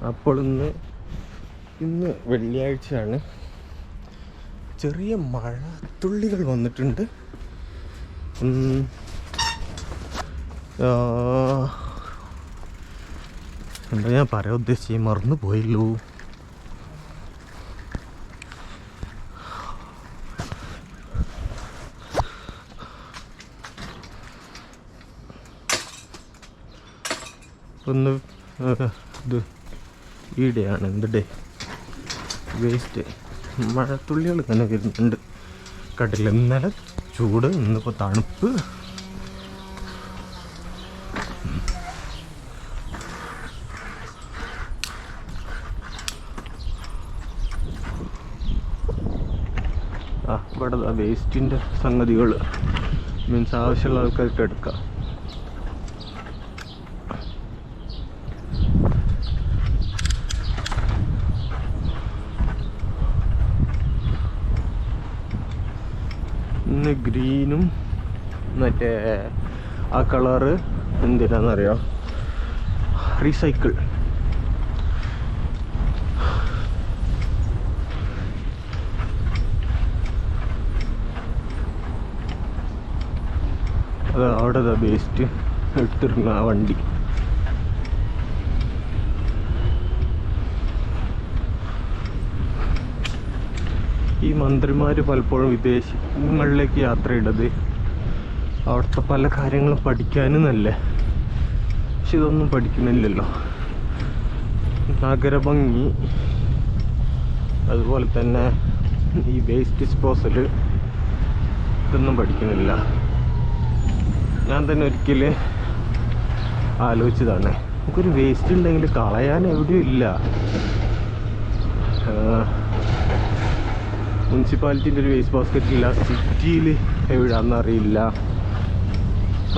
അപ്പോൾ ഇന്ന് വെള്ളിയാഴ്ചയാണ്. ചെറിയ മഴത്തുള്ളികൾ വന്നിട്ടുണ്ട്. എന്താ ഞാൻ പറയാൻ ഉദ്ദേശിച്ച് മറന്നു പോയല്ലോ. ഒന്ന് ഇത് ഈടെയാണ് എന്ത് ഡേ വേസ്റ്റ് മഴത്തുള്ളികൾ ഇങ്ങനെ വരുന്നുണ്ട്. കണ്ടില്ല, ഇന്നലെ ചൂട്, ഇന്നിപ്പോൾ തണുപ്പ്. ഇവിടെ വേസ്റ്റിൻ്റെ സംഗതികൾ മീൻസ് ആവശ്യമുള്ള ആൾക്കാർക്ക് എടുക്കാം. ഇന്ന് ഗ്രീനും മറ്റേ ആ കളറ് എന്തിനാണെന്നറിയോ, റീസൈക്കിൾ. അത് അവിടെ വേസ്റ്റ് എടുത്തിരുന്ന ആ വണ്ടി. ഈ മന്ത്രിമാർ പലപ്പോഴും വിദേശങ്ങളിലേക്ക് യാത്രയിടത് അവിടുത്തെ പല കാര്യങ്ങളും പഠിക്കാനും നല്ല, പക്ഷെ ഇതൊന്നും പഠിക്കുന്നില്ലല്ലോ. നഗരഭംഗി, അതുപോലെ തന്നെ ഈ വേസ്റ്റ് ഡിസ്പോസൽ, ഇതൊന്നും പഠിക്കുന്നില്ല. ഞാൻ തന്നെ ഒരിക്കൽ ആലോചിച്ചതാണ്, നമുക്കൊരു വേസ്റ്റ് ഉണ്ടെങ്കിൽ കളയാൻ എവിടെയും ഇല്ല. മുനിസിപ്പാലിറ്റീൻ്റെ ഒരു വേസ്റ്റ് ബാസ്ക്കറ്റ് ഇല്ല, സിറ്റിയിൽ എവിടെയാണെന്ന് അറിയില്ല.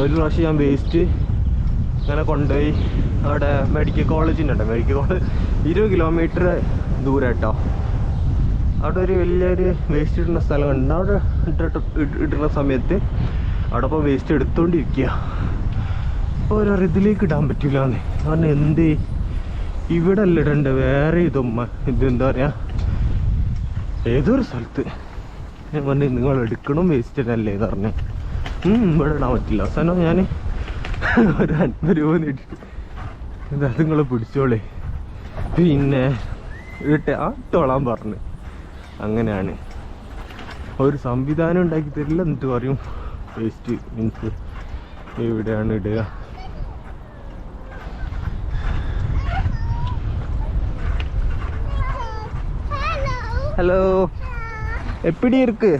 ഒരു പ്രാവശ്യം ഞാൻ വേസ്റ്റ് ഇങ്ങനെ കൊണ്ടുപോയി അവിടെ മെഡിക്കൽ കോളേജിൻ്റെ മെഡിക്കൽ കോളേജ് 20 കിലോമീറ്റർ ദൂരം കേട്ടോ. അവിടെ ഒരു വലിയൊരു വേസ്റ്റ് ഇടുന്ന സ്ഥലമുണ്ട്. അവിടെ ഇടുന്ന സമയത്ത് അവിടെ ഇപ്പോൾ വേസ്റ്റ് എടുത്തുകൊണ്ടിരിക്കുക. അപ്പോൾ ഒരു ഇതിലേക്ക് ഇടാൻ പറ്റില്ലാന്ന് കാരണം എന്ത് ഇവിടെ അല്ല ഇടേണ്ട, വേറെ ഇതെന്താ പറയുക, ഏതൊരു സ്ഥലത്ത്. ഞാൻ പറഞ്ഞു നിങ്ങൾ എടുക്കണം വേസ്റ്റ് അല്ലേ എന്ന് പറഞ്ഞു. ഇവിടെ ഇടാൻ പറ്റില്ല. അവസാനം ഞാൻ ഒരു 50 രൂപ നീട്ടിട്ട് എന്താ നിങ്ങൾ പിടിച്ചോളേ, പിന്നെ ഇട്ടോളാൻ പറഞ്ഞു. അങ്ങനെയാണ് ഒരു സംവിധാനം ഉണ്ടാക്കി തരില്ല. എന്നിട്ട് പറയും വേസ്റ്റ് മീൻസ് എവിടെയാണ് ഇടുക. ഹലോ, എപ്പിടി ഇருக்கு?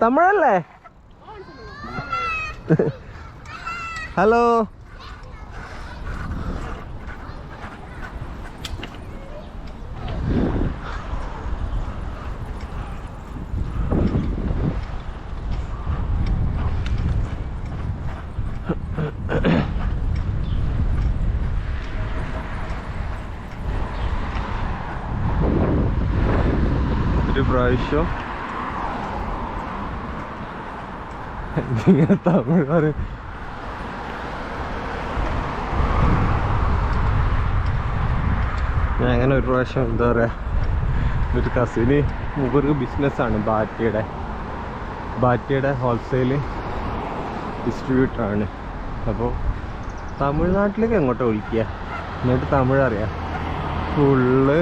തമിഴല്ലേ? ഹലോ, ഒരു പ്രാവശ്യം ഇങ്ങനെ തമിഴ് പറയും. ഞാൻ അങ്ങനെ ഒരു പ്രാവശ്യം എന്താ പറയുക, ഒരു കസിന് മുമ്പൊരു ബിസിനസ്സാണ് ബാറ്റിയുടെ ഹോൾസെയിൽ ഡിസ്ട്രിബ്യൂട്ടറാണ്. അപ്പോൾ തമിഴ്നാട്ടിലേക്ക് എങ്ങോട്ടോ വിളിക്കുക, എന്നിട്ട് തമിഴ് അറിയാം, ഫുള്ള്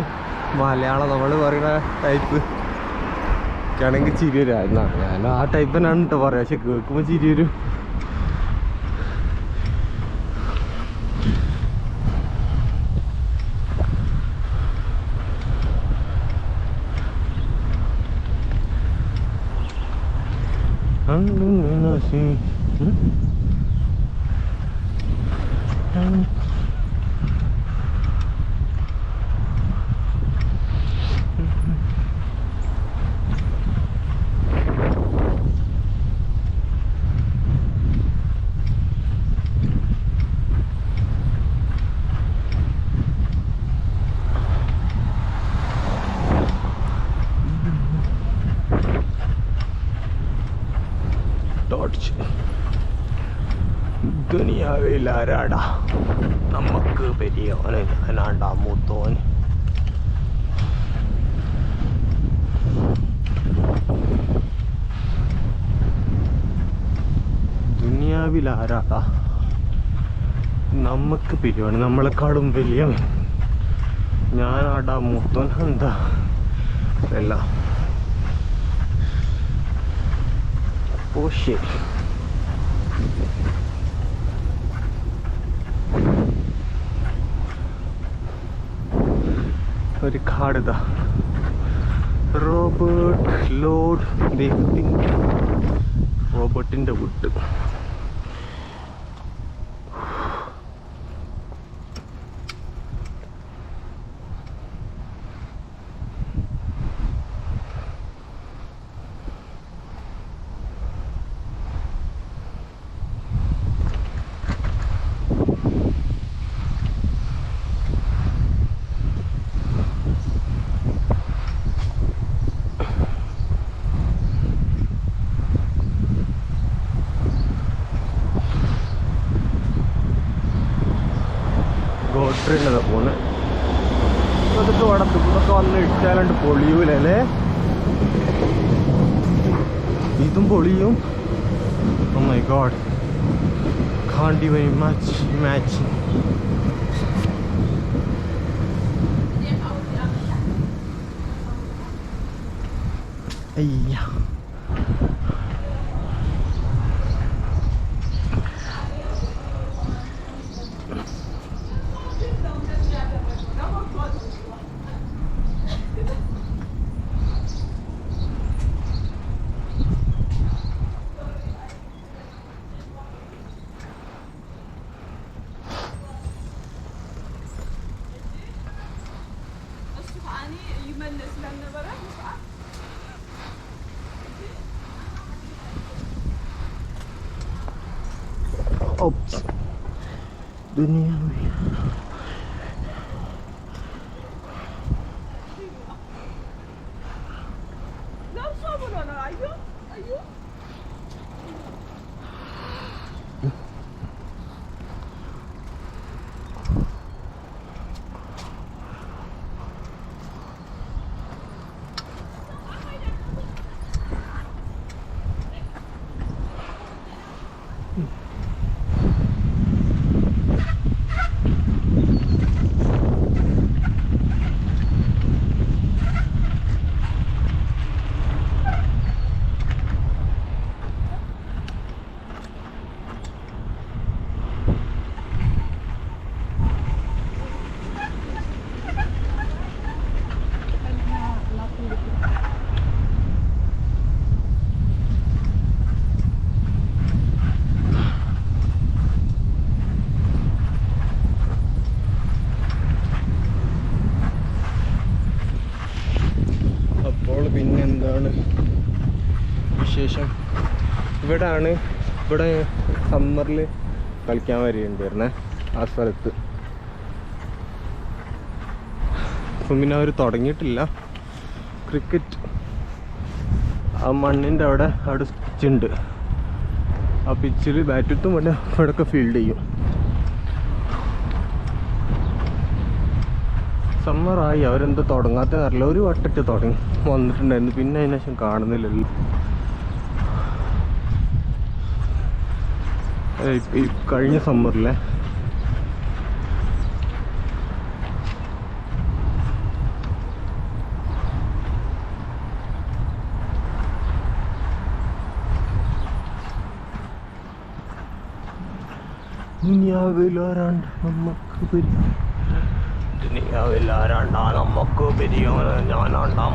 മലയാളം നമ്മൾ പറയുന്ന ടൈപ്പ് ആണെങ്കിൽ ചിരി വരാം. ഞാൻ ആ ടൈപ്പ് തന്നെയാണ് കേട്ടോ പറയാം, പക്ഷെ കേൾക്കുമ്പോൾ ചിരി വരും. दुनिया वेलाराड़ा നമുക്ക് പെരിയോന് ഞാനാണ്ടാ മൂത്തോൻ. ദുനിയാവിൽ ആരാട്ടാ നമുക്ക് പെരിയോന്, നമ്മളെക്കാളും വലിയവൻ. ഞാനാടാ മൂത്തോൻ. എന്താ അല്ല ഓ ശരി. ഒരു കാടിതാ റോബർട്ട് ലോഡ് ദൈവത്തിൻ്റെ റോബർട്ടിൻ്റെ വീട്ട്. ഗോട്രിന്നതാ പോണ്. അതൊക്കെ വടത്ത് ഇതൊക്കെ വന്ന് ഇട്ടാലുണ്ട് പൊളിയൂലല്ലേ. ഇതും പൊളിയും. Oh my god, can't even imagine. അയ്യ ദുനിയാവി പിന്നെന്താണ് വിശേഷം? ഇവിടെ സമ്മറിൽ കളിക്കാൻ വരികയുണ്ടായിരുന്നേ ആ സ്ഥലത്ത്. അപ്പം പിന്നെ അവർ തുടങ്ങിയിട്ടില്ല ക്രിക്കറ്റ്. ആ മണ്ണിൻ്റെ അവിടെ പിച്ചുണ്ട്. ആ പിച്ചിൽ ബാറ്റും വേണ്ട ഇവിടെയൊക്കെ ഫീൽഡ് ചെയ്യും. സമ്മറായി, അവരെന്ത് തുടങ്ങാത്ത അറിയില്ല. ഒരു വട്ടിട്ട് തുടങ്ങി വന്നിട്ടുണ്ടായിരുന്നു, പിന്നെ അതിന് ശേഷം കാണുന്നില്ലല്ലോ. ഈ കഴിഞ്ഞ സമ്മറിലെ ദുനിയാവിലാരാണ്ട് നമുക്ക് പിരിയും, ദുനിയാവിലാരാണ്ടാ നമുക്ക് പിരിയും, ഞാനാണ്ടാം.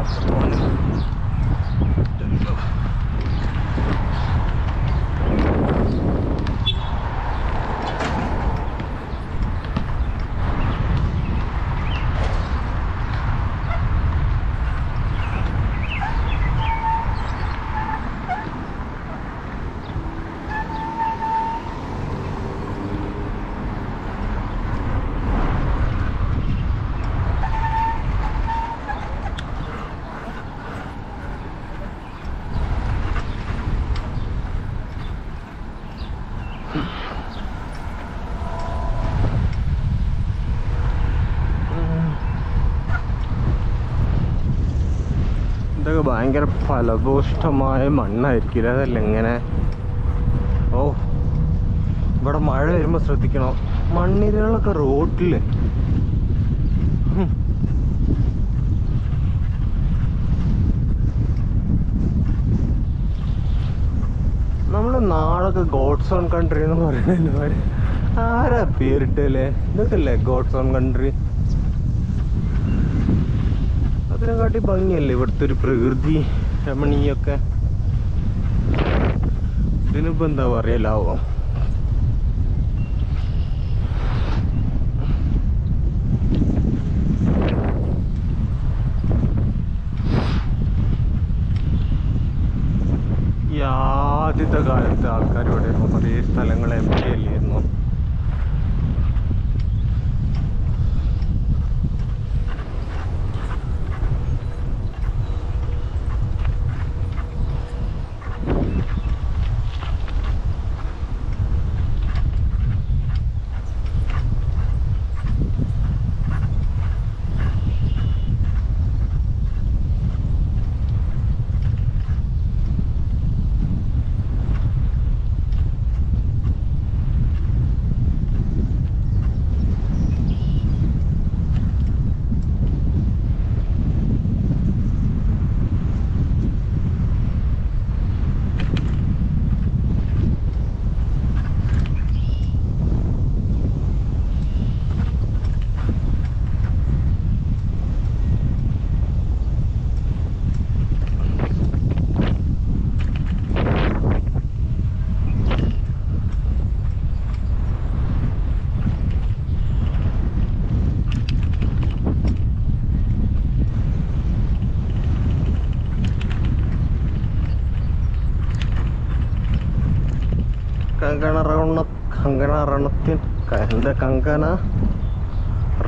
ഇതൊക്കെ ഭയങ്കര ഫലഭൂഷ്ടമായ മണ്ണായിരിക്കില്ല, അതല്ല ഇങ്ങനെ. ഓ, ഇവിടെ മഴ വരുമ്പോൾ ശ്രദ്ധിക്കണം, മണ്ണിരകളൊക്കെ റോട്ടില്. നമ്മുടെ നാടൊക്കെ ഗോഡ്സ് ഓൺ കൺട്രി എന്ന് പറയുന്നത് ആരാ പേരിട്ടല്ലേ? ഇതൊക്കെ അല്ലേ ഗോഡ്സ് ഓൺ കൺട്രി? അതിനെക്കാട്ടി ഭംഗിയല്ലേ ഇവിടുത്തെ ഒരു പ്രകൃതി രമണീയൊക്കെ. ഇതിനിപ്പോ എന്താ പറയലാവോ? ഈ ആദ്യത്തെ കാലത്ത് ആൾക്കാർ ഇവിടെ കുറേ സ്ഥലങ്ങൾ എംപ്റ്റി അല്ലായിരുന്നു. Kangana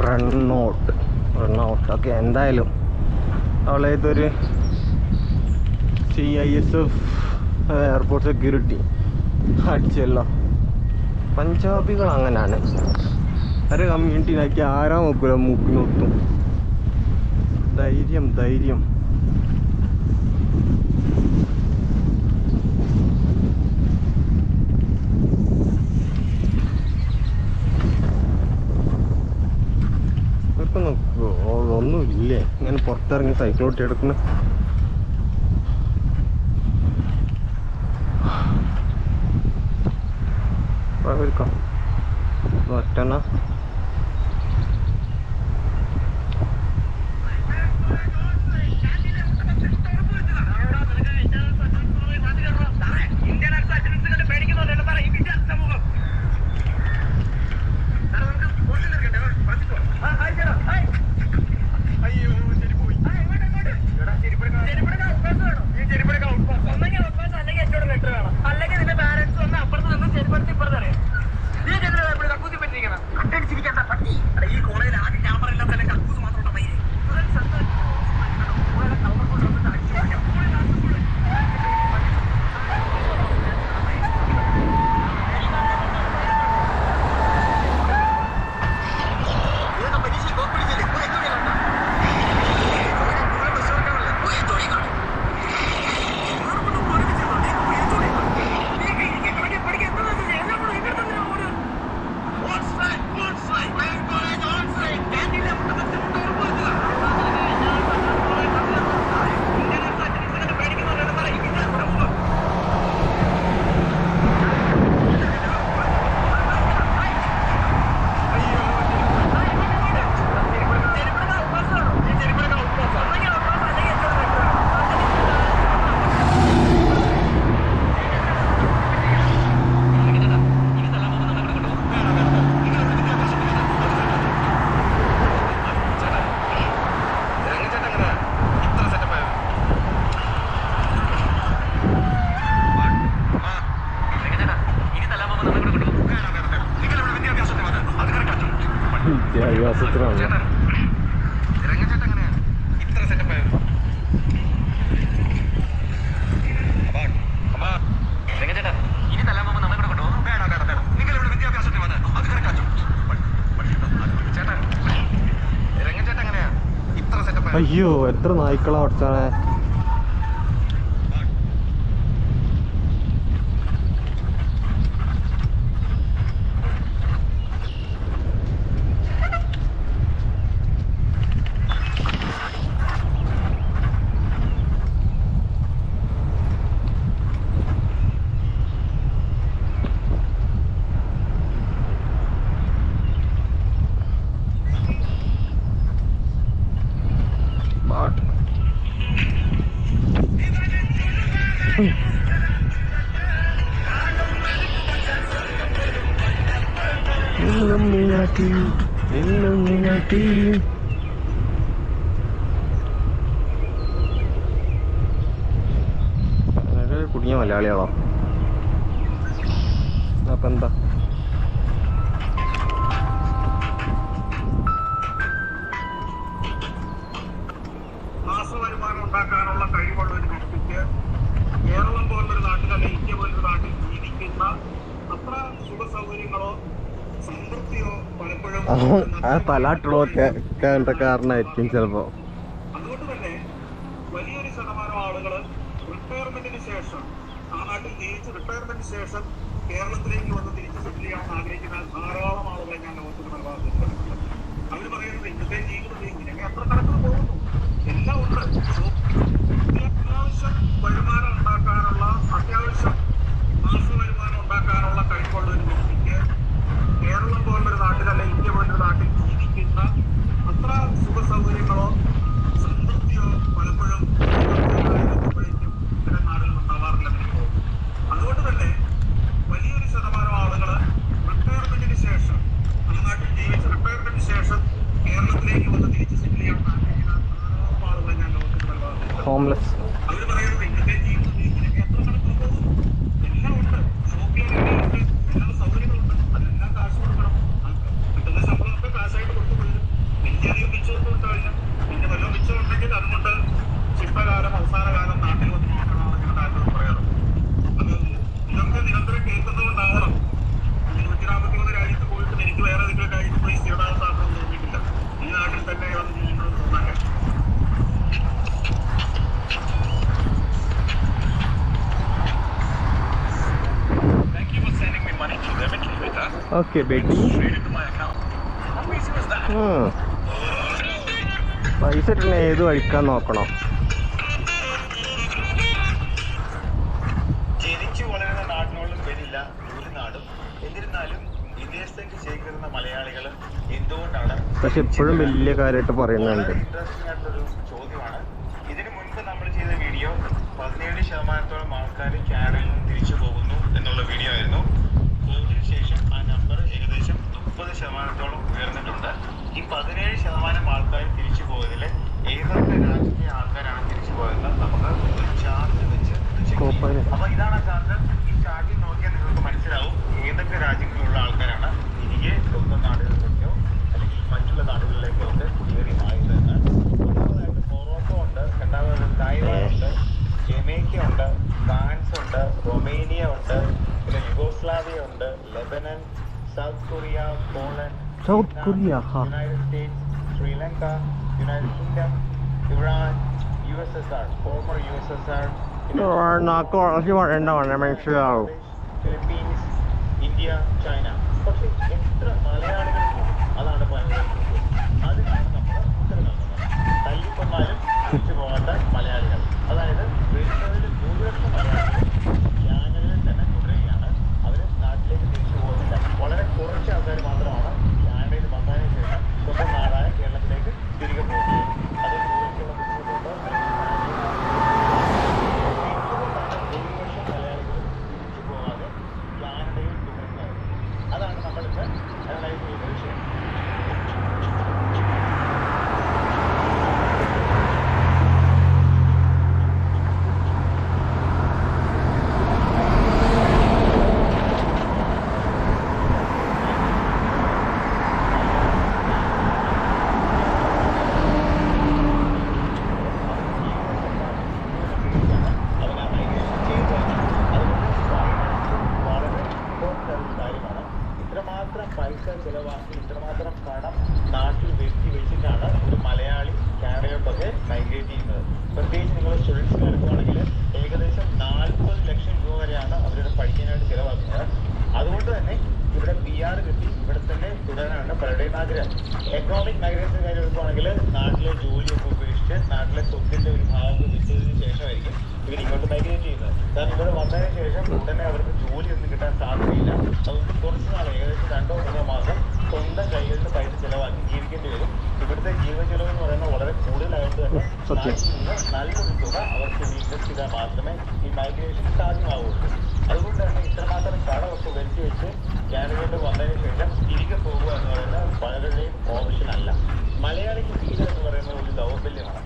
run out okay. എന്തായാലും അവളെ ഇതൊരു CISF എയർപോർട്ട് സെക്യൂരിറ്റി അടിച്ചല്ലോ. പഞ്ചാബികൾ അങ്ങനെയാണ്, ഒരു കമ്മ്യൂണിറ്റിയിലാക്കി ആരാ നോക്കൂല, മൂക്കിനൊത്തും. ധൈര്യം ധൈര്യം. ഒന്നുമില്ലേ ഇങ്ങനെ പുറത്തിറങ്ങി സൈക്കിൾ ഓട്ടി എടുക്കുന്ന? ഒറ്റണ വിദ്യാഭ്യാസത്തിനാണ്. അയ്യോ, എത്ര നായ്ക്കളാ പഠിച്ചാണേ. എന്നും നിങ്ങൾക്ക് കുടുങ്ങിയ മലയാളികളോ? അപ്പം എന്താ മാസവരുമാനം ഉണ്ടാക്കാനുള്ള കഴിവുള്ള ഒരു വ്യക്തിക്ക് കേരളം പോലൊരു നാട്ടിൽ അല്ലെങ്കിൽ ഇന്ത്യ പോലൊരു നാട്ടിൽ ജീവിക്കുന്ന അത്ര സുഖ സൗകര്യങ്ങളോ സംതൃപ്തിയോ പലപ്പോഴും തലാട്ടുകളൊക്കെ കാരണമായിരിക്കും ചിലപ്പോ. അതുകൊണ്ട് തന്നെ വലിയൊരു ശതമാനം ആളുകൾ റിട്ടയർമെന്റിന് ശേഷം ആ നാട്ടിൽ ജീവിച്ച് റിട്ടയർമെന്റിന് ശേഷം കേരളത്തിലേക്ക് വന്ന് തിരിച്ച് സെറ്റിൽ ചെയ്യാമെന്ന് ആഗ്രഹിക്കുന്ന ധാരാളം ആളുകളെ ഞാൻ ലോകത്തിന് നൽകാറുണ്ട്. അവർ പറയുന്നത് ഇന്നത്തെ ജീവിതം ഇങ്ങനെ എത്ര കണക്കിന് പോകുന്നു, എല്ലാം ഉണ്ട്. അത്യാവശ്യം വരുമാനം ഉണ്ടാക്കാനുള്ള അത്യാവശ്യം മാസ വരുമാനം ഉണ്ടാക്കാനുള്ള കഴിവുള്ള ഒരു വ്യക്തിക്ക് കേരളം പോലൊരു നാട്ടിൽ അല്ലെങ്കിൽ ഇന്ത്യ പോലൊരു നാട്ടിൽ ജീവിക്കുന്ന അത്ര സുഖ സൗകര്യങ്ങളോ സംതൃപ്തിയോ പലപ്പോഴും ഇത്തരം നാടുകൾ ഉണ്ടാവാറില്ലെന്ന് എനിക്ക് തോന്നുന്നു. അതുകൊണ്ട് തന്നെ വലിയൊരു ശതമാനം ആളുകൾ റിട്ടയർമെന്റിന് ശേഷം ആ നാട്ടിൽ ജീവിച്ച് റിട്ടയർമെന്റിന് ശേഷം കേരളത്തിലേക്ക് വന്ന് തിരിച്ച് സെറ്റിൽ ചെയ്യാൻ ആഗ്രഹിക്കുന്ന ധാരാളം ആളുകളെ ഞാൻ ലോകത്തിന് നൽകാറുണ്ട്. ഹോംലെസ് അവർ പറയുന്നത് ഇന്നത്തെ ജീവിതത്തിൽ ഇങ്ങനെയൊക്കെ എത്ര കണക്കിന് പോകുന്നു, എല്ലാം ഉണ്ട്. ഷോപ്പിലുണ്ട്, എല്ലാ സൗകര്യങ്ങളുണ്ട്. അതെല്ലാം കാശ് കൊടുക്കണം. കിട്ടുന്ന ശമ്പളമൊക്കെ കാശായിട്ട് കൊടുത്തു പോയി വലിയധികം മിച്ചമൊന്നും ഉണ്ടാവില്ല. പിന്നെ വല്ല മിച്ചം ഉണ്ടെങ്കിൽ അതുകൊണ്ട് ശില്പകാലം അവസാന കാലം നാട്ടിൽ വന്ന് നോക്കണമെന്ന് ഇങ്ങനെ താല്പര്യം പറയാറുണ്ട്. അത് ഇതൊക്കെ നിരന്തരം കേൾക്കുന്നതുകൊണ്ടാവണം 143 രാജ്യത്ത് പോയിട്ട് എനിക്ക് വേറെ ഏതെങ്കിലും രാജ്യത്ത് പോയി സ്ഥിരതാമസ സാധനം തോന്നിയിട്ടില്ല. ഈ നാട്ടിൽ തന്നെ വന്ന് ജീവിക്കണമെന്ന് തോന്നാൻ. ഓക്കെ ബേട്ടി. പൈസ ഇട്ടുള്ള ഏത് വഴിക്കാൻ നോക്കണം. ജനിച്ചു വളരുന്ന നാടിനോളം വരില്ല ഒരു നാടും. എന്നിരുന്നാലും വിദേശത്തേക്ക് ചേക്കേറുന്ന മലയാളികൾ എന്തുകൊണ്ടാണ്? പക്ഷെ ഇപ്പോഴും വലിയ കാര്യമായിട്ട് പറയുന്നുണ്ട്. ഇൻട്രസ്റ്റിംഗ് ആയിട്ടുള്ളൊരു ചോദ്യമാണ്. ഇതിനു മുൻപ് നമ്മൾ ചെയ്ത വീഡിയോ 17% ആൾക്കാർ കാനഡയിൽ നിന്ന് തിരിച്ചു പോകുന്നു എന്നുള്ള വീഡിയോ ആയിരുന്നു. കോവിഡിന് ശേഷം ആ നമ്പർ ഏകദേശം 30% ഉയർന്നിട്ടുണ്ട്. ഈ 17% ആൾക്കാർ തിരിച്ചു പോയതിൽ ഏതൊക്കെ രാജ്യത്തെ ആൾക്കാരാണ് തിരിച്ചു പോയതെന്ന് നമുക്ക് ഒരു ചാർട്ട് വെച്ച് ചെക്ക് ചെയ്യാം. അപ്പൊ ഇതാണ് ആ ചാർട്ട്. ഈ ചാർട്ടിൽ നോക്കിയാൽ നിങ്ങൾക്ക് മനസ്സിലാവും ഏതൊക്കെ രാജ്യങ്ങളിലുള്ള ആൾക്കാരാണ് തിരികെ സ്വന്തം നാടുകളിലേക്കോ അല്ലെങ്കിൽ മറ്റുള്ള നാടുകളിലേക്കോ ഒക്കെ കുടിയേറി ആയതെന്ന്. ഒന്നാമതായിട്ട് മൊറോക്കോ ഉണ്ട്, രണ്ടാമത് തായ്വാൻ ഉണ്ട്, ജമൈക്ക ഉണ്ട്, ഫ്രാൻസ് ഉണ്ട്, റൊമേനിയ ഉണ്ട്, പിന്നെ യുഗോസ്ലാവിയ ഉണ്ട്, Lebanon, south Korea, Poland, United States, Sri Lanka, United kingdom, Iran, USSR, former USSR, Philippines, India, China. പക്ഷെ എത്ര മലയാളികൾ അതാണ് പറയുന്നത്. അതിനാണ് നമ്മൾ ഉത്തരം നൽകുന്നത്. തല്ലിക്കൊന്നാലും തിരിച്ചു പോകാത്ത മലയാളികൾ, അതായത് വരുന്നതിൽ 100 ലക്ഷം മലയാളികൾ കാനഡയിൽ തന്നെ തുടരുകയാണ്. അവർ നാട്ടിലേക്ക് തിരിച്ചു പോകുന്നില്ല. വളരെ കുറച്ച് ആൾക്കാർ മാത്രമാണ് കാനഡയിൽ വന്നതിന് ശേഷം സ്വന്തം നാടായ കേരളത്തിലേക്ക് തിരികെ പോകുന്നത്. അത് ടൂറിസ്റ്റുള്ള ബുദ്ധിമുട്ടുണ്ടോ മലയാളികൾ തിരിച്ചു പോകാതെ കാനഡയിൽ തുടരുന്നത്. അതാണ് നമ്മളിന്ന് അനലൈസ് ചെയ്യുന്ന വിഷയം. ഇത്രമാത്രം പൈസ ചെലവാക്കി ഇത്രമാത്രം കടം നാട്ടിൽ വെട്ടി വെച്ചിട്ടാണ് ഒരു മലയാളി കാനഡയിലോട്ടൊക്കെ മൈഗ്രേറ്റ് ചെയ്യുന്നത്. പ്രത്യേകിച്ച് നിങ്ങൾ സ്റ്റുഡൻസിന് എടുക്കുകയാണെങ്കിൽ ഏകദേശം 40 ലക്ഷം രൂപ വരെയാണ് അവരുടെ പഠിക്കാനായിട്ട് ചിലവാക്കുന്നത്. അതുകൊണ്ട് തന്നെ ഇവിടെ PR കിട്ടി ഇവിടെ തന്നെ തുടരാനാണ് പലരുടെയും ആഗ്രഹം. എക്കണോമിക് മൈഗ്രേഷൻ്റെ കാര്യം എടുക്കുകയാണെങ്കിൽ നാട്ടിലെ ജോലിയൊക്കെ ഉപേക്ഷിച്ച് നാട്ടിലെ സ്വത്തിൻ്റെ ഒരു ഭാഗം വിറ്റതിന് ശേഷമായിരിക്കും ഇവർ ഇങ്ങോട്ട് മൈഗ്രേറ്റ് ചെയ്യുന്നത്. കാരണം ഇവിടെ വന്നതിന് ശേഷം ഉടനെ അവർക്ക് ജോലിയൊന്നും കിട്ടാൻ സാധ്യതയില്ല. അതുകൊണ്ട് കുറച്ച് നാൾ ഏകദേശം 2 or 3 മാസം സ്വന്തം കൈകളിൽ പൈസ ചിലവാക്കി ജീവിക്കേണ്ടി വരും. ഇവിടുത്തെ ജീവ ചെലവ് എന്ന് പറയുന്നത് വളരെ കൂടുതലായിട്ട് അതുകൊണ്ട് തന്നെ നാട്ടിൽ നിന്ന് നല്ലൊരു തുക അവർക്ക് ഇൻവെസ്റ്റ് ചെയ്താൽ മാത്രമേ ഈ മൈഗ്രേഷൻ സാധ്യമാവുള്ളൂ. അതുകൊണ്ട് തന്നെ ഇത്രമാത്രം കടമൊക്കെ വരുത്തി വെച്ച് കാനഡയിൽ വന്നതിന് ശേഷം തിരികെ പോകുക എന്ന് പറയുന്നത് പലരുടെയും ഓപ്ഷൻ അല്ല. മലയാളിക്ക് വീട് എന്ന് പറയുന്നത് ഒരു ദൗർബല്യമാണ്.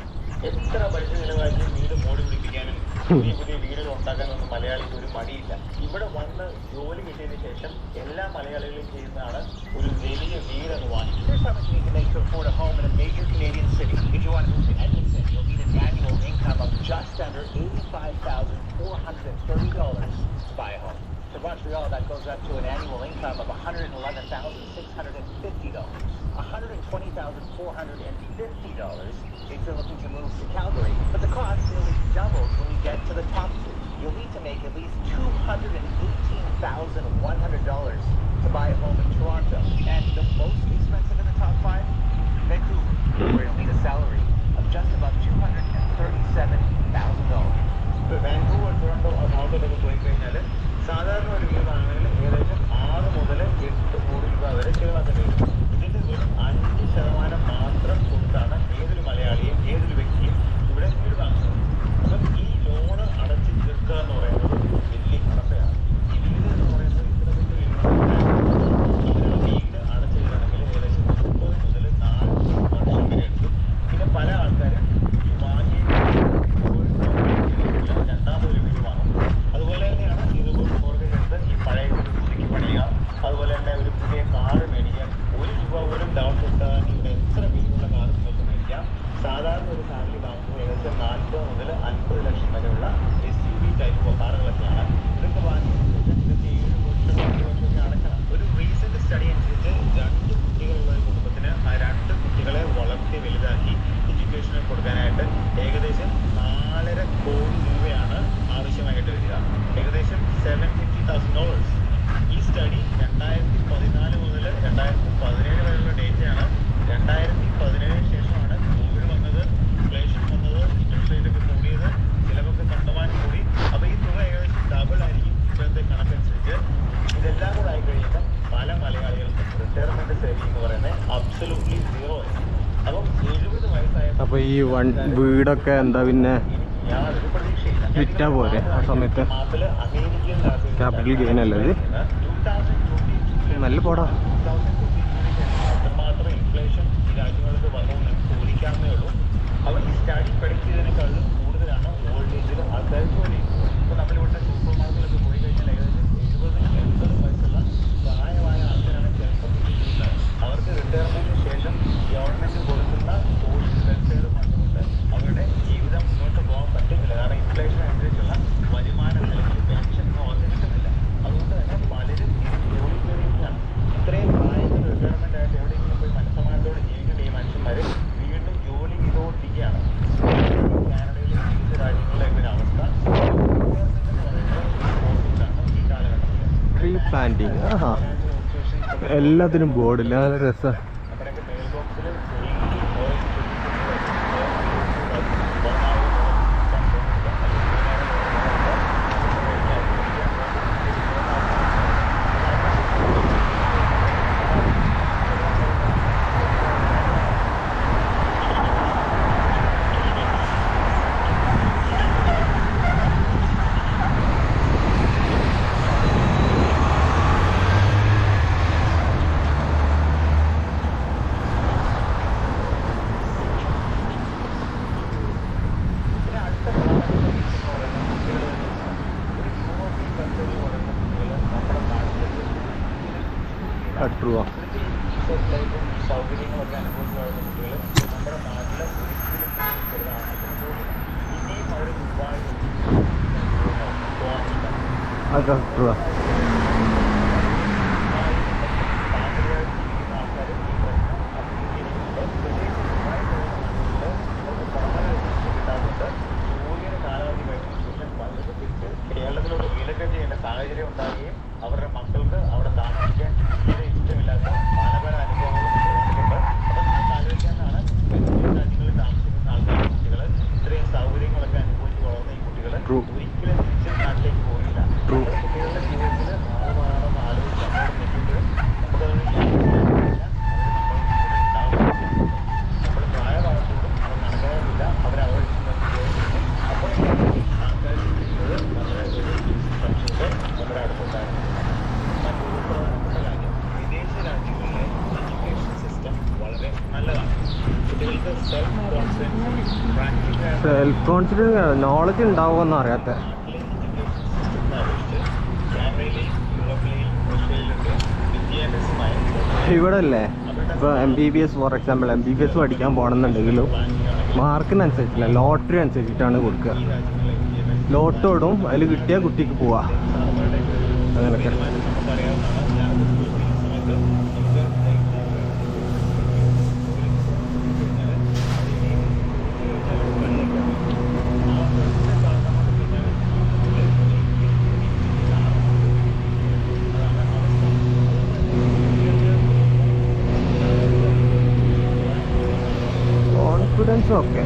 എത്ര പൈസ ചിലവാക്കി വീട് മോടി പിടിപ്പിക്കാനും പുതിയ പുതിയ വീടുകൾ ഉണ്ടാക്കാനൊന്നും മലയാളിക്ക് ഒരു മടിയില്ല. ഇവിടെ വന്ന് ജോലി കിട്ടിയതിന് ശേഷം എല്ലാ മലയാളികളും ചെയ്യുന്നതാണ് ഒരു വലിയ വീട് എന്ന് വാങ്ങിക്കും. To Montreal, that goes up to an annual income of $111,650. $120,450 if you're looking to move to Calgary. But the cost nearly doubles when you get to the top two. You'll need to make at least $218,100 to buy a home in Toronto. And the most expensive in the top five, Vancouver, where you'll need a salary of just about $237,000. Vancouver Toronto അങ്ങോട്ടൊക്കെ പോയി കഴിഞ്ഞാൽ സാധാരണ ഒരു വീട് വാങ്ങുന്നതിൽ ഏകദേശം 6 മുതൽ 8 കോടി രൂപ വരെ ചിലവാക്കേണ്ടി വരും. ഇതിന്റെ വെറും 5% മാത്രം കൊടുത്താണ് ഏതൊരു മലയാളിയും ഏതൊരു വ്യക്തിയും ഇവിടെ വീട് വാങ്ങുന്നത്. അപ്പം ഈ ലോണ് അടച്ച് തീർക്കുക എന്ന് പറയുന്നത് വലിയ കടമ്പയാണ്. ഈ വീട് എന്ന് പറയുന്നത് ഇത്ര വലിയ ഇങ്ങനെയുള്ള വീട് അടച്ചു തീരണമെങ്കിൽ ഏകദേശം 30 മുതൽ 40 വർഷം വരെ എടുക്കും. പിന്നെ പല ആൾക്കാരും വാങ്ങി രണ്ടാമതൊരു വീട് വാങ്ങും. അതുപോലെ തന്നെയാണ് ഇത് മോർഗേജ് എടുത്ത് ഈ പഴയ വീട് പുതുക്കി പണിയുക. അതുപോലെ തന്നെ ഒരു പുതിയ കാറ് മേടിക്കാൻ 1 രൂപ പോലും ഡൗൺ കിട്ടാൻ ഇവിടെ എത്ര വിലയുള്ള കാറ് നിങ്ങൾക്ക് മേടിക്കാം. സാധാരണ ഒരു ഫാമിലി വാങ്ങുമ്പോൾ ഏകദേശം 40 മുതൽ 50 ലക്ഷം വരെയുള്ള SUV ടൈപ്പ് കാറുകളൊക്കെയാണ്. ഇതൊക്കെ വാങ്ങിയതിന് ശേഷം ഇതൊക്കെ 7 വർഷം 10 വർഷമൊക്കെ അടക്കണം. ഒരു റീസെന്റ് സ്റ്റഡി അനുസരിച്ച് 2 കുട്ടികളുള്ള ഒരു കുടുംബത്തിന് ആ 2 കുട്ടികളെ വളർത്തി വലുതാക്കി എഡ്യൂക്കേഷന് കൊടുക്കാനായിട്ട് ഏകദേശം 4.5 കോടി രൂപയാണ് ആവശ്യമായിട്ട് വരിക. ഏകദേശം $750,000. ഈ സ്റ്റഡി 2014 മുതൽ 2017 വരെയുള്ള ഡേറ്റയാണ്. 2017 ശേഷമാണ് കോവിഡ് വന്നത്, ഇൻഫ്ലേഷൻ വന്നത്, ഇൻട്രസ്റ്റ് റേറ്റ് ഒക്കെ കൂടിയത്, ചിലവൊക്കെ കണ്ടമാനം കൂടി. അപ്പോൾ ഈ തുക ഏകദേശം ഡബിൾ ആയിരിക്കും ഇപ്പോഴത്തെ കണക്കനുസരിച്ച്. ഇതെല്ലാം കൂടെ ആയി കഴിയുമ്പോൾ പല മലയാളികൾക്കും റിട്ടയർമെന്റ് സേവിംഗ് എന്ന് പറയുന്നത് അബ്സല്യൂട്ട്ലി 0 ആയിരിക്കും. അപ്പം 70 വയസ്സായ അപ്പോൾ ഈ വീടൊക്കെ എന്താ പിന്നെ യാതൊരു പ്രതീക്ഷയില്ല. വിറ്റാ പോരെ ആ സമയത്ത്? അമേരിക്കൻ ക്യാപിറ്റൽ ഗെയിൻ അല്ലേ ഇത്? നല്ല പോടാ. മാത്രം ഇൻഫ്ലേഷൻ ഈ രാജ്യങ്ങൾക്ക് വന്നു നമുക്ക് ഊഹിക്കാവുന്നേ ഉള്ളൂ. അവർ ഈ സ്റ്റഡി പ്രഡിക്റ്റ് ചെയ്തതിനേക്കാളും കൂടുതലാണ് ഓൾഡ് ഏജിൽ ആൾക്കാർ ജോലി. ഇപ്പോൾ നമ്മളിവിടുത്തെ സൂപ്പർ മാർക്കറ്റിലൊക്കെ പോയി കഴിഞ്ഞാൽ ഏകദേശം 70-80 വയസ്സുള്ള പ്രായമായ ആൾക്കാരാണ് ചിലപ്പോൾ ചെയ്യുന്നത്. അവർക്ക് റിട്ടയർമെന്റിന് ശേഷം ഗവൺമെന്റ് കൊടുക്കുന്ന സോഷ്യൽ വെൽഫെയർ ഫണ്ട് കൊണ്ട് അവരുടെ ജീവിതം മുന്നോട്ട് പോകാൻ പറ്റുന്നില്ല. കാരണം ഇൻഫ്ലേഷൻ അനുസരിച്ചുള്ള വരുമാനം അല്ലെങ്കിൽ പെൻഷൻ ഒന്നും അവർക്ക് കിട്ടുന്നില്ല. അതുകൊണ്ട് തന്നെ പലരും ജോലി കയറിയിരിക്കുകയാണ്. ഇത്രയും പ്രായത്തിൽ റിട്ടയർമെന്റ് ആയിട്ട് എവിടെയെങ്കിലും പോയി മനസ്സമാനത്തോടെ ജീവിക്കേണ്ട ഈ മനുഷ്യന്മാർ വീണ്ടും ജോലി ചെയ്തുകൊണ്ടിരിക്കുകയാണ്. കാനഡയിലെ വിവിധ രാജ്യങ്ങളിലെ ഒരു അവസ്ഥ ഈ കാലഘട്ടത്തിൽ ട്രീ പ്ലാന്റിങ് എല്ലാത്തിനും ബോർഡില്ല. നല്ല രസമാണ്. നമ്മുടെയൊക്കെ മെയിൽ ബോക്സിൽ ട്രൂവാ. സൗകര്യങ്ങളൊക്കെ അനുഭവിക്കുന്ന കുട്ടികൾ നമ്മുടെ നാട്ടിൽ ഒരിക്കലും ഇനിയും അവർ ദുബായ് അതൊക്കെ ട്രൂവാ. ഫാമിലിയായിട്ട് ജീവിക്കുന്ന ആൾക്കാർ ഈ പ്രശ്നം അഭിമുഖീകരിക്കുന്നുണ്ട്. പ്രത്യേകിച്ച് ദുബായ് പോകുന്ന നാട്ടിൽ കിട്ടാത്തതുകൊണ്ട് ജോലിയുടെ കാലാവധി കഴിഞ്ഞതിന് ശേഷം പലരും തിരിച്ച് കേരളത്തിലോട്ട് റീലൊക്കേറ്റ് ചെയ്യേണ്ട സാഹചര്യം ഉണ്ടാകുകയും അവരുടെ മക്കൾക്ക് അവിടെ താമസിക്കാൻ തീരെ ഇഷ്ടമില്ലാത്ത പല അനുഭവങ്ങളും വന്നിട്ടുണ്ട്. അപ്പം നിങ്ങൾക്ക് ആലോചിക്കാനാണ് രാജ്യങ്ങളിൽ താമസിക്കുന്ന ആൾക്കാർ കുട്ടികൾ ഇത്രയും സൗകര്യങ്ങളൊക്കെ അനുഭവിച്ച് വളർന്ന ഈ കുട്ടികൾ ഒരിക്കലും തിരിച്ച് നാട്ടിലേക്ക് പോകില്ല. കുട്ടികളുടെ ജീവിതത്തിൽ കുട്ടികൾക്ക് സെൽഫ് കോൺഫിഡൻസ് നോളജ് ഉണ്ടാവുമെന്ന് അറിയാത്ത ഇവിടെ അല്ലേ ഇപ്പോൾ MBBS ഫോർ എക്സാമ്പിൾ MBBS പഠിക്കാൻ പോകണമെന്നുണ്ടെങ്കിലും മാർക്കിനനുസരിച്ചില്ല, ലോട്ടറി അനുസരിച്ചിട്ടാണ് കൊടുക്കുക. ലോട്ടോ ഇടും, അതിൽ കിട്ടിയാൽ കുട്ടിക്ക് പോവാ. അങ്ങനെയൊക്കെ കോൺഫിഡൻസും ഒക്കെ.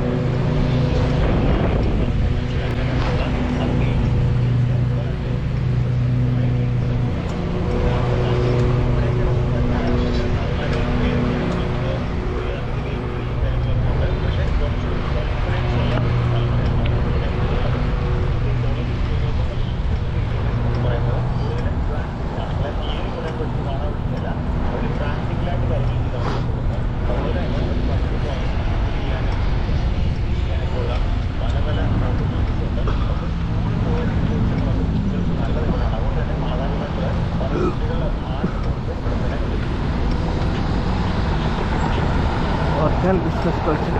ബിസിനസ് കൾച്ചർ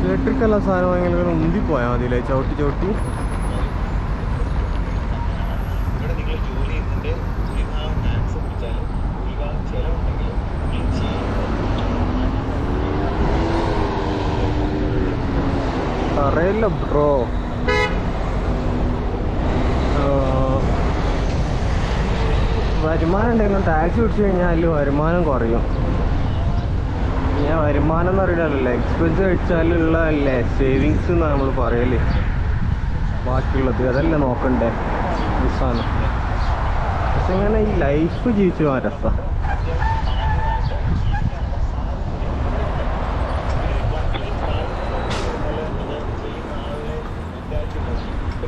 ഇലക്ട്രിക്കല്ല സാധനം ഇങ്ങനെ ഉന്തിപ്പോയാൽ മതിയില്ലേ, ചവിട്ടി ചവിട്ടി. ഇവിടെ നിങ്ങൾ ജോലി ചെയ്യുന്നതിന്റെ ഭൂരിഭാഗം ടാക്സ് പിടിച്ചാലും ഭൂരിഭാഗം ചെലവുണ്ടെങ്കിലും അറിയില്ല ബ്രോ. വരുമാനം ഉണ്ടെങ്കിലും ടാക്സ് പിടിച്ചു കഴിഞ്ഞാൽ അതിൽ വരുമാനം കുറയും. ഞാൻ വരുമാനം എന്ന് അറിയില്ലല്ലോ, എക്സ്പെൻസ് കഴിച്ചാലുള്ള അല്ലേ സേവിങ്സ് എന്നാണ് നമ്മൾ പറയല്. ബാക്കിയുള്ളത് അതല്ലേ നോക്കണ്ടേ സാധനം. പക്ഷെ ഇങ്ങനെ ഈ ലൈഫ് ജീവിച്ചു പോകാൻ രസമാണ്.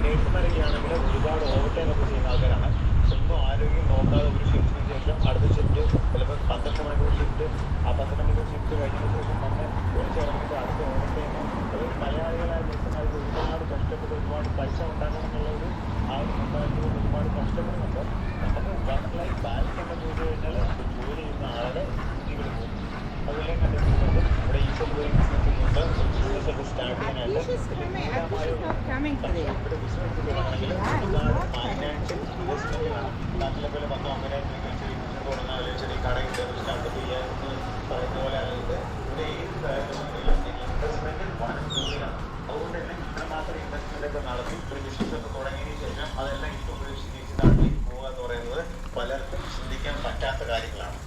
നേഴ്സുമാരൊക്കെ ആണെങ്കിൽ ഒരുപാട് ഓവർ ടൈം ഒക്കെ ചെയ്യുന്ന ആൾക്കാരാണ്. സ്വന്തം ആരോഗ്യം നോക്കാതെ ഒരു ഷിഫ്റ്റിന് ശേഷം അടുത്ത ഷിഫ്റ്റ് ചിലപ്പോൾ 12 മണിക്കൂർ ഷിഫ്റ്റ്, ആ 12 മണിക്കൂർ ഷിഫ്റ്റ് കഴിഞ്ഞതിന് ശേഷം തന്നെ കുറച്ചിറങ്ങിയിട്ട് അടുത്ത ഓവർ ടൈം. അത് മലയാളികളായ നേഴ്സുമാർക്ക് ഒരുപാട് കഷ്ടപ്പെട്ട് ഒരുപാട് പൈസ ഉണ്ടാക്കണം എന്നുള്ള ഒരു ആ ഒരു മെന്റാലിറ്റി കൊണ്ട് ഒരുപാട് കഷ്ടപ്പെടുന്നുണ്ട്. നമുക്ക് വർക്ക് ലൈഫ് ബാലൻസ് ഉണ്ടെന്ന് ചോദിച്ചു കഴിഞ്ഞാൽ ജോലി ചെയ്യുന്ന ആളുടെ ഇവിടെ പോകും. അതുപോലെ കണ്ടിട്ടുണ്ട് ഇവിടെ ഈശ്വർ ഒരു ബിസിനസ് ഉണ്ട്. ബിസിനസ് ഒക്കെ സ്റ്റാർട്ട് ചെയ്യാനായിട്ട് ഇവിടെ ബിസിനസ് തുടങ്ങണമെങ്കിൽ ഒരുപാട് ഫൈനാൻഷ്യൽ ഇൻവെസ്റ്റ്മെന്റ് വേണം. നാട്ടിലെ പോലെ 10-15 വെച്ച് ബിസിനസ് തുടങ്ങാൻ അല്ലെങ്കിൽ ചെറിയ കടയുണ്ട് സ്റ്റാർട്ടപ്പ് ചെയ്യാമെന്ന് പറയുന്ന പോലെ അല്ലാതെ ഇവിടെ ഏത് കാര്യത്തിലും ഇൻവെസ്റ്റ്മെന്റ് വളരെ കൂടുതലാണ്. അതുകൊണ്ട് തന്നെ ഇവിടെ മാത്രം ഇൻവെസ്റ്റ്മെന്റ് ഒക്കെ നടത്തി ഒരു ബിസിനസ് ഒക്കെ തുടങ്ങിയതിന് ശേഷം അതെല്ലാം ഇപ്പോൾ ഉപേക്ഷിച്ച് നാട്ടിലേക്ക് പോകുക എന്ന് പറയുന്നത് പലർക്കും ചിന്തിക്കാൻ പറ്റാത്ത കാര്യങ്ങളാണ്.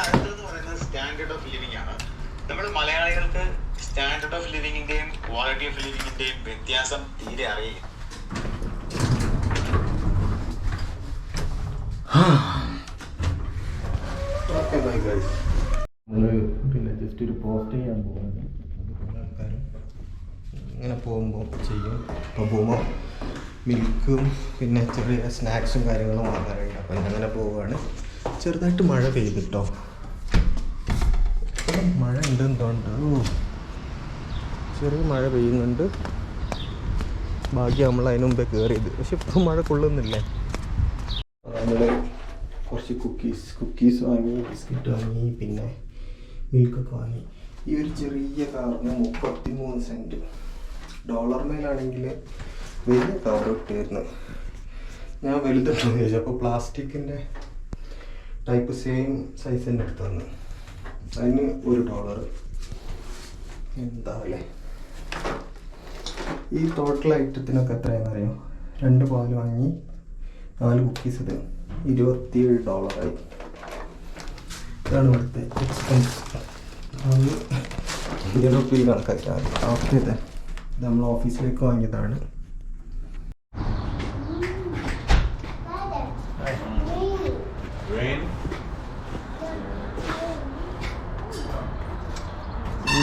അടുത്തത് പറയുന്നത് സ്റ്റാൻഡേർഡ് ഓഫ് ലിവിംഗ് ആണ്. നമ്മൾ മലയാളികൾക്ക് സ്റ്റാൻഡേർഡ് ഓഫ് ലിവിങ്ങിന്റെയും ക്വാളിറ്റി ഓഫ് ലിവിങ്ങിന്റെയും വ്യത്യാസം തീരെ അറിയില്ല. പിന്നെ ജസ്റ്റ് ഒരു പോസ്റ്റ് ചെയ്യാൻ പോകുന്നത് അതുപോലെ ആൾക്കാരും ഇങ്ങനെ പോകുമ്പോൾ ചെയ്യും. അപ്പോൾ പോകുമ്പോൾ മിൽക്കും പിന്നെ ചെറിയ സ്നാക്സും കാര്യങ്ങളും വാങ്ങാറുണ്ട്. അപ്പം അങ്ങനെ പോവുകയാണ്. ചെറുതായിട്ട് മഴ പെയ്തിട്ടോ, മഴ ഉണ്ടെന്ന് തോന്നുന്നു. ചെറിയ മഴ പെയ്യുന്നുണ്ട്. ഭാഗ്യം നമ്മൾ അതിന് മുമ്പേ കയറിയത്. പക്ഷെ ഇപ്പം മഴ കൊള്ളുന്നില്ലേ. നമ്മൾ കുറച്ച് കുക്കീസ് വാങ്ങി, ബിസ്ക്കറ്റ് വാങ്ങി, പിന്നെ മിൽക്കൊക്കെ വാങ്ങി. ഈ ഒരു ചെറിയ കാറിന് 33 സെൻറ്റ്. ഡോളർ മേലാണെങ്കിൽ വലിയ കവർ ഇട്ടായിരുന്നു. ഞാൻ വലുതുണ്ടോ എന്ന് ചോദിച്ചു. അപ്പോൾ പ്ലാസ്റ്റിക്കിൻ്റെ ടൈപ്പ് സെയിം സൈസ് തന്നെ എടുത്തു തന്നു. അതിന് $1. എന്താ അല്ലേ. ഈ ടോട്ടൽ ഐറ്റത്തിനൊക്കെ എത്രയാണെന്നറിയോ? 2 പാൽ വാങ്ങി 4 കുക്കീസ്. ഇത് $27. ഇതാണ് ഇവിടുത്തെ എക്സ്പെൻസ്. ഇന്ത്യൻ റുപ്പീ കണക്കാക്കിയാൽ ഓക്കെ. ഇത് നമ്മൾ ഓഫീസിലേക്ക് വാങ്ങിയതാണ്.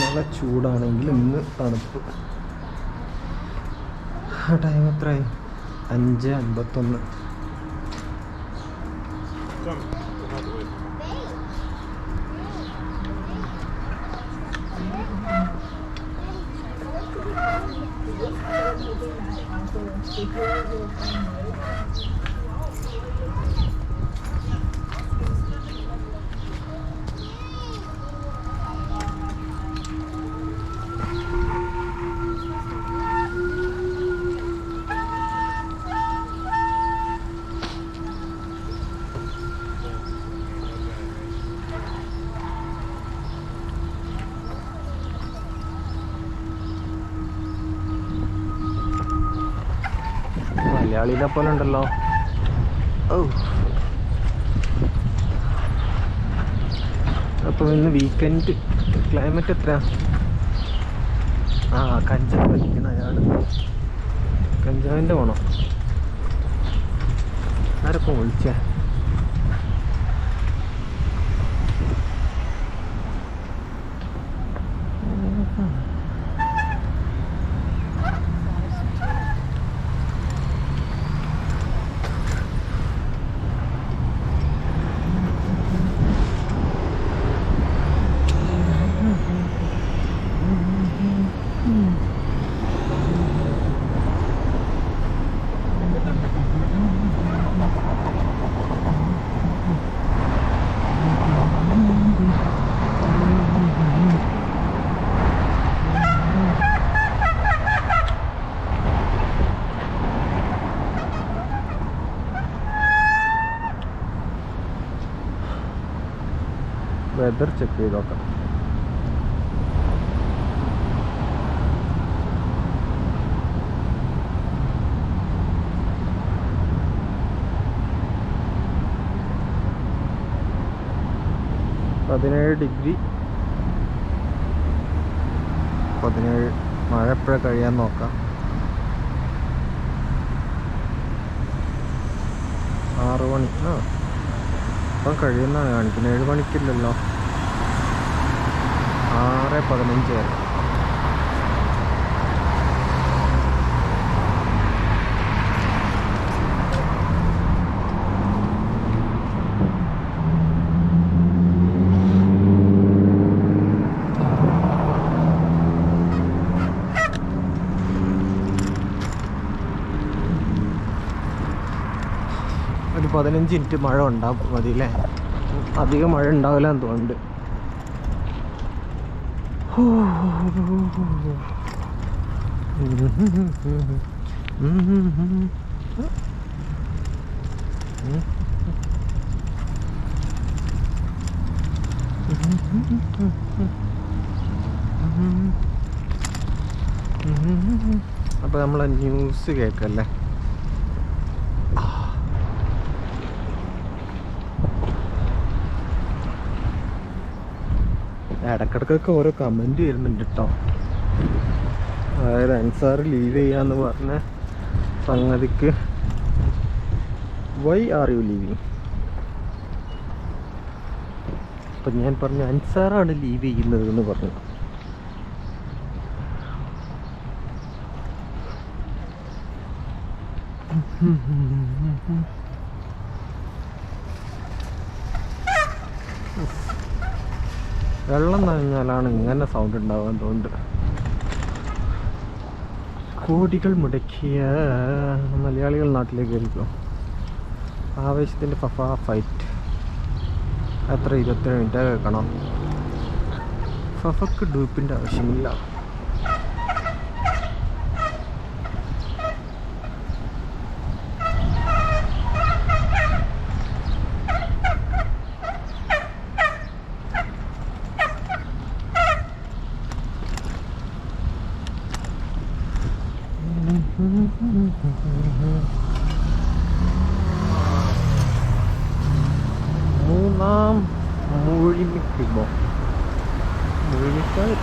നല്ല ചൂടാണെങ്കിൽ ഇന്ന് തണുപ്പ്. ടൈം എത്രയായി? 5:51. മലയാളിയിലെ പോലെ ഉണ്ടല്ലോ. ഓ, അപ്പോൾ ഇന്ന് വീക്കെൻഡ്. ക്ലൈമറ്റ് എത്രയാ? കഞ്ചാവ് വലിക്കണ അയാൾ. കഞ്ചാവിൻ്റെ വേണോ? ആരൊക്കെ വിളിച്ചേ? വെതർ ചെക്ക് ചെയ്ത് നോക്കാം. -17 മഴ എപ്പോഴാണ് കഴിയാൻ നോക്കാം. 6 മണി. ഇപ്പം കഴിയുന്നതാണ് കാണിക്കുന്നത്. 7 മണിക്കില്ലല്ലോ. 6:15 വരെ. ഒരു 15 മിനിറ്റ് മഴ ഉണ്ടാവും മതി അല്ലേ? അധികം മഴ ഉണ്ടാവില്ല എന്ന് തോന്നുന്നുണ്ട്. അപ്പോൾ നമ്മളെ ന്യൂസ് കേൾക്കല്ലേ? ഇടക്കിടക്കൊക്കെ ഓരോ കമൻറ്റ് വരുന്നുണ്ട് കേട്ടോ. അതായത് അൻസാർ ലീവ് ചെയ്യാന്ന് പറഞ്ഞ സംഗതിക്ക് വൈ ആർ യു ലീവിങ്? അപ്പം ഞാൻ പറഞ്ഞു അൻസാറാണ് ലീവ് ചെയ്യുന്നത് എന്ന് പറഞ്ഞു. വെള്ളം നനഞ്ഞാലാണ് ഇങ്ങനെ സൗണ്ട് ഉണ്ടാവാൻ തോന്നുന്നുണ്ട്. കോടികൾ മുടക്കിയ മലയാളികൾ നാട്ടിലേക്ക് ആയിരിക്കും. ആവേശത്തിൻ്റെ ഫൈറ്റ് എത്ര 27 മിനിറ്റ് കേൾക്കണം. ഫഫക്ക് ഡൂപ്പിൻ്റെ ആവശ്യമില്ല. മുഴിമിക്കുമോ മുഴിമിക്കാണ്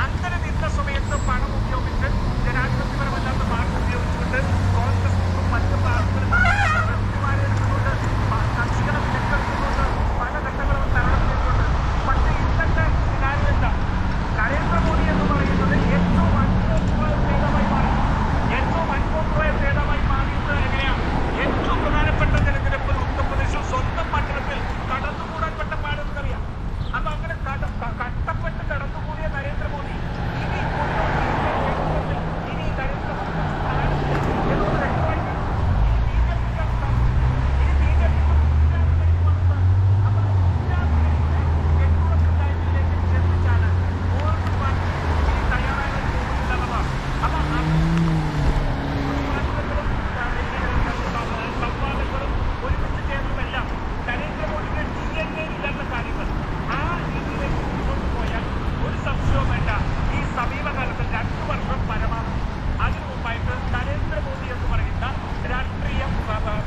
അങ്ങനെ നിന്ന സമയത്ത് പണം ഉപയോഗിച്ച് ജനാധിപത്യപരമല്ലാത്ത മാർഗം ഉപയോഗിച്ചുകൊണ്ട് കോൺഗ്രസ് മറ്റു കക്ഷികളെ വിലക്കെടുത്തുകൊണ്ട് പല ഘട്ടങ്ങളും തരണം ചെയ്തുകൊണ്ട് പക്ഷേ ഇന്നത്തെ സിനാരിയോ എന്താ? നരേന്ദ്രമോദി എന്ന് പറയുന്നത് ഏറ്റവും അൺപോപ്പുലർ നേതാവായി മാറി. ഏറ്റവും അൺപോപ്പുലർ നേതാവായി മാറിയത് എങ്ങനെയാണ്? ഏറ്റവും പ്രധാനപ്പെട്ട തെരഞ്ഞെടുപ്പിൽ ഉത്തർപ്രദേശിൽ സ്വന്തം മണ്ഡലത്തിൽ കടന്നുകൂടാൻ പെട്ട പാടെന്നറിയാം. അപ്പൊ അങ്ങനെ കഷ്ടപ്പെട്ട് കടന്നുകൂടിയ നരേന്ദ്രമോദി ഇനി ഇനി നരേന്ദ്രമോദി എന്നൊന്ന് വ്യക്തമായി ചെന്നിച്ചാണ് ഓരോ പാർട്ടി ഇനി തയ്യാറാകാൻ പോകുന്നില്ലെന്നതാണ്. അപ്പൊ സംവാദങ്ങളും ഒരുമിച്ച് ചേർന്നുമെല്ലാം നരേന്ദ്രമോദിയുടെ DNA ഇല്ലാത്ത കാര്യങ്ങൾ ആ രീതിയിലേക്ക് മുന്നോട്ട് പോയാൽ ഒരു സംശയവും വേണ്ട, ഈ സമീപകാലത്ത് 2 വർഷം പരമാവധി അതിനു മുമ്പായിട്ട് നരേന്ദ്രമോദി എന്ന് പറയുന്ന രാഷ്ട്രീയ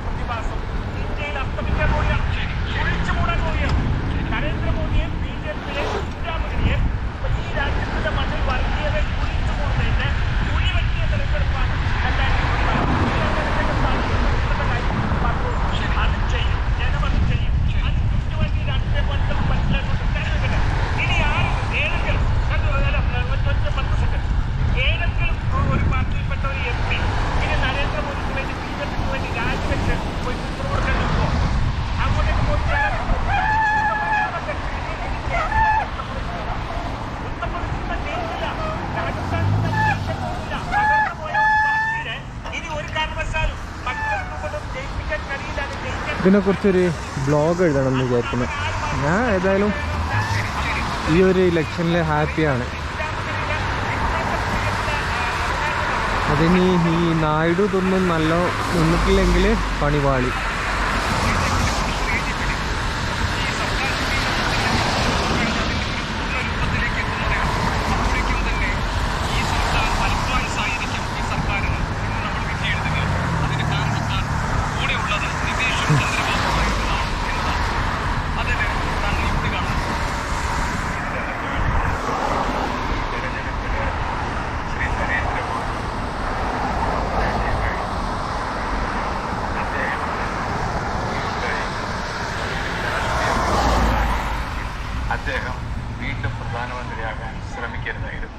പ്രതിഭാസം ഇന്ത്യയിൽ അസ്തമിക്കാൻ പോവുകയാണ്, ഒഴിച്ചു മൂടാൻ പോവുകയാണ്. നരേന്ദ്രമോദിയെ BJP-യെ ഇന്ദിരാമോദിയെ ഈ രാജ്യത്തിന്റെ മണ്ണിൽ വർഗീയത കുഴിച്ചു മൂടുന്നതിന്റെ കുഴിവെട്ടിയ തെരഞ്ഞെടുപ്പാണ് 2023 അത് ചെയ്യും, ജനമത് ചെയ്യും. അത് ചുറ്റുവണ്ടി രാഷ്ട്രീയ പാർട്ടികൾ മനസ്സിലാക്കിയിട്ട് തെരഞ്ഞെടുക്കട്ടെ. ഇനി ഏതെങ്കിലും 10 സെക്കൻഡ് ഏതെങ്കിലും ഒരു പാർട്ടിയിൽപ്പെട്ട ഒരു MP ഇനി നരേന്ദ്രമോദിക്ക് വേണ്ടി BJP-ക്ക് വേണ്ടി രാജിവെച്ച് പോയി കൊടുക്കാൻ നിൽക്കുമോ? അങ്ങോട്ടേക്ക് പോയി ഉത്തർപ്രദേശിന്റെ ജയിച്ചില്ല, രാജസ്ഥാനിന്റെ ജയിച്ചില്ല, തകർന്നു പോയ ഒരു പാർട്ടിയെ ഇനി ഒരു കാരണവശാലും മറ്റൊന്നും ജയിപ്പിക്കാൻ കഴിയില്ല. അത് ജയിക്കാൻ ഇതിനെക്കുറിച്ചൊരു ബ്ലോഗ് എഴുതണം എന്ന് വിചാരിക്കുന്നു. ഞാൻ ഏതായാലും ഈ ഒരു ഇലക്ഷനിൽ ഹാപ്പിയാണ്. അതിനി ഈ നായിഡു ഇതൊന്നും നല്ല നിന്നിട്ടില്ലെങ്കിൽ പണിപാളി. അദ്ദേഹം വീണ്ടും പ്രധാനമന്ത്രിയാകാൻ ശ്രമിക്കരുതായിരുന്നു.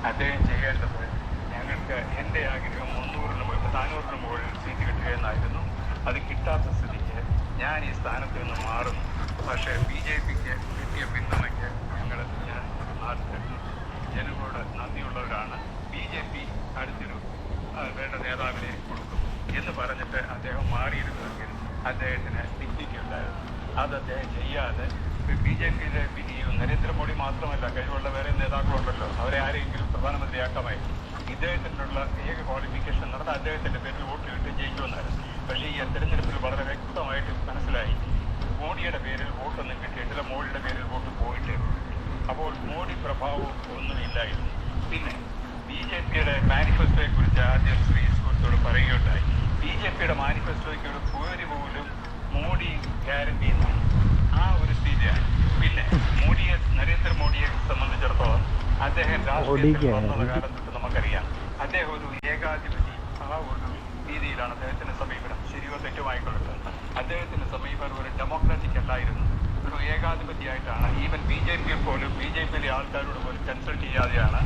അദ്ദേഹം ചെയ്യേണ്ടത് ഞങ്ങൾക്ക് എൻ്റെ ആഗ്രഹം 400 മുകളിൽ സീറ്റ് കിട്ടുക എന്നായിരുന്നു. അത് കിട്ടാത്ത സ്ഥിതിക്ക് ഞാൻ ഈ സ്ഥാനത്ത് നിന്ന് മാറുന്നു. പക്ഷേ BJP-ക്ക് കിട്ടിയ പിന്തുണയ്ക്ക് ഞാൻ നാട്ടിൽ ജനങ്ങളോട് നന്ദിയുള്ളവരാണ്. BJP അടുത്തൊരു വേണ്ട നേതാവിനെ കൊടുക്കും എന്ന് പറഞ്ഞിട്ട് അദ്ദേഹം മാറിയിരുന്നുവെങ്കിൽ അദ്ദേഹത്തിന് ഡിഗ്നിറ്റി ഉണ്ടായിരുന്നു. അത് അദ്ദേഹം ചെയ്യാതെ BJP-യിലെ നരേന്ദ്രമോദി മാത്രമല്ല, കഴിവുള്ള വേറെ നേതാക്കളുണ്ടല്ലോ, അവരെ ആരെങ്കിലും പ്രധാനമന്ത്രിയാക്കാമായിരുന്നു. ഇദ്ദേഹത്തിനുള്ള ഏക ക്വാളിഫിക്കേഷൻ നടന്ന അദ്ദേഹത്തിന്റെ പേരിൽ വോട്ട് കിട്ടി ജയിക്കുമെന്നായിരുന്നു. പക്ഷേ ഈ തെരഞ്ഞെടുപ്പിൽ വളരെ വ്യക്തമായിട്ട് മനസ്സിലായി മോഡിയുടെ പേരിൽ വോട്ടൊന്നും കിട്ടിയിട്ടില്ല, മോഡിയുടെ പേരിൽ വോട്ട് പോയിട്ടേ ഉള്ളൂ. അപ്പോൾ മോഡി പ്രഭാവം ഒന്നുമില്ലായിരുന്നു. പിന്നെ BJP-യുടെ മാനിഫെസ്റ്റോയെ കുറിച്ച് ആദ്യം ശ്രീ സുഹൃത്തോട് പറയുകയുണ്ടായി. BJP-യുടെ മാനിഫെസ്റ്റോയ്ക്ക് ഒരു പേര് പോലും മോഡി ഗ്യാരണ്ടി എന്നാണ്. ആ ഒരു സ്ഥിതിയാണ്. പിന്നെ നരേന്ദ്രമോദിയെ സംബന്ധിച്ചിടത്തോളം അദ്ദേഹം രാഷ്ട്രീയത്തിൽ വന്ന കാലം തൊട്ട് നമുക്കറിയാം, അദ്ദേഹം ഒരു ഏകാധിപതി. ആ ഒരു രീതിയിലാണ് അദ്ദേഹത്തിന്റെ സമീപനം. ശരിയോ തെറ്റുമായിക്കൊള്ളട്ടെ, അദ്ദേഹത്തിന്റെ സമീപനം ഒരു ഡെമോക്രാറ്റിക് അല്ലായിരുന്നു, ഒരു ഏകാധിപതിയായിട്ടാണ്. ഈവൻ BJP-യിൽ പോലും BJP-യിലെ ആൾക്കാരോട് പോലും കൺസൾട്ട് ചെയ്യാതെയാണ്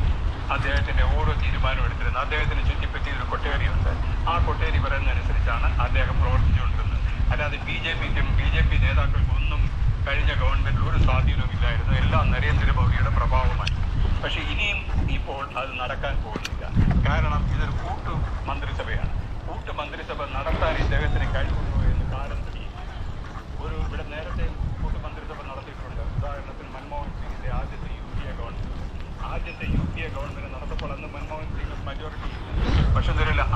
അദ്ദേഹത്തിന്റെ ഓരോ തീരുമാനവും എടുത്തിരുന്നത്. അദ്ദേഹത്തിന് ചുറ്റിപ്പറ്റി ഒരു കൊട്ടേരിയുണ്ട്. ആ കൊട്ടേരി പറയുന്നതനുസരിച്ചാണ് അദ്ദേഹം പ്രവർത്തിച്ചുകൊണ്ടിരുന്നത്. അല്ലാതെ BJP-ക്കും BJP നേതാക്കൾക്കും ഒന്നും കഴിഞ്ഞ ഗവൺമെന്റിൽ ഒരു സ്വാധീനവും ഇല്ലായിരുന്നു. എല്ലാം നരേന്ദ്രമോദിയുടെ പ്രഭാവമായി. പക്ഷെ ഇനിയും ഇപ്പോൾ അത് നടക്കാൻ പോകുന്നില്ല. കാരണം ഇതൊരു കൂട്ടു മന്ത്രിസഭയാണ്. കൂട്ടു മന്ത്രിസഭ നടത്താൻ ഇദ്ദേഹത്തിന് കഴിവുള്ളൂ എന്ന് കാലം തെളിയിക്കും. ഇവിടെ നേരത്തെ കൂട്ടു മന്ത്രിസഭ നടത്തിയിട്ടുണ്ട്. ഉദാഹരണത്തിന് മൻമോഹൻ സിംഗിന്റെ ആദ്യത്തെ UPA ഗവൺമെന്റ് നടത്തപ്പോൾ അന്ന് മൻമോഹൻ സിംഗ് മജോറിറ്റി. പക്ഷെ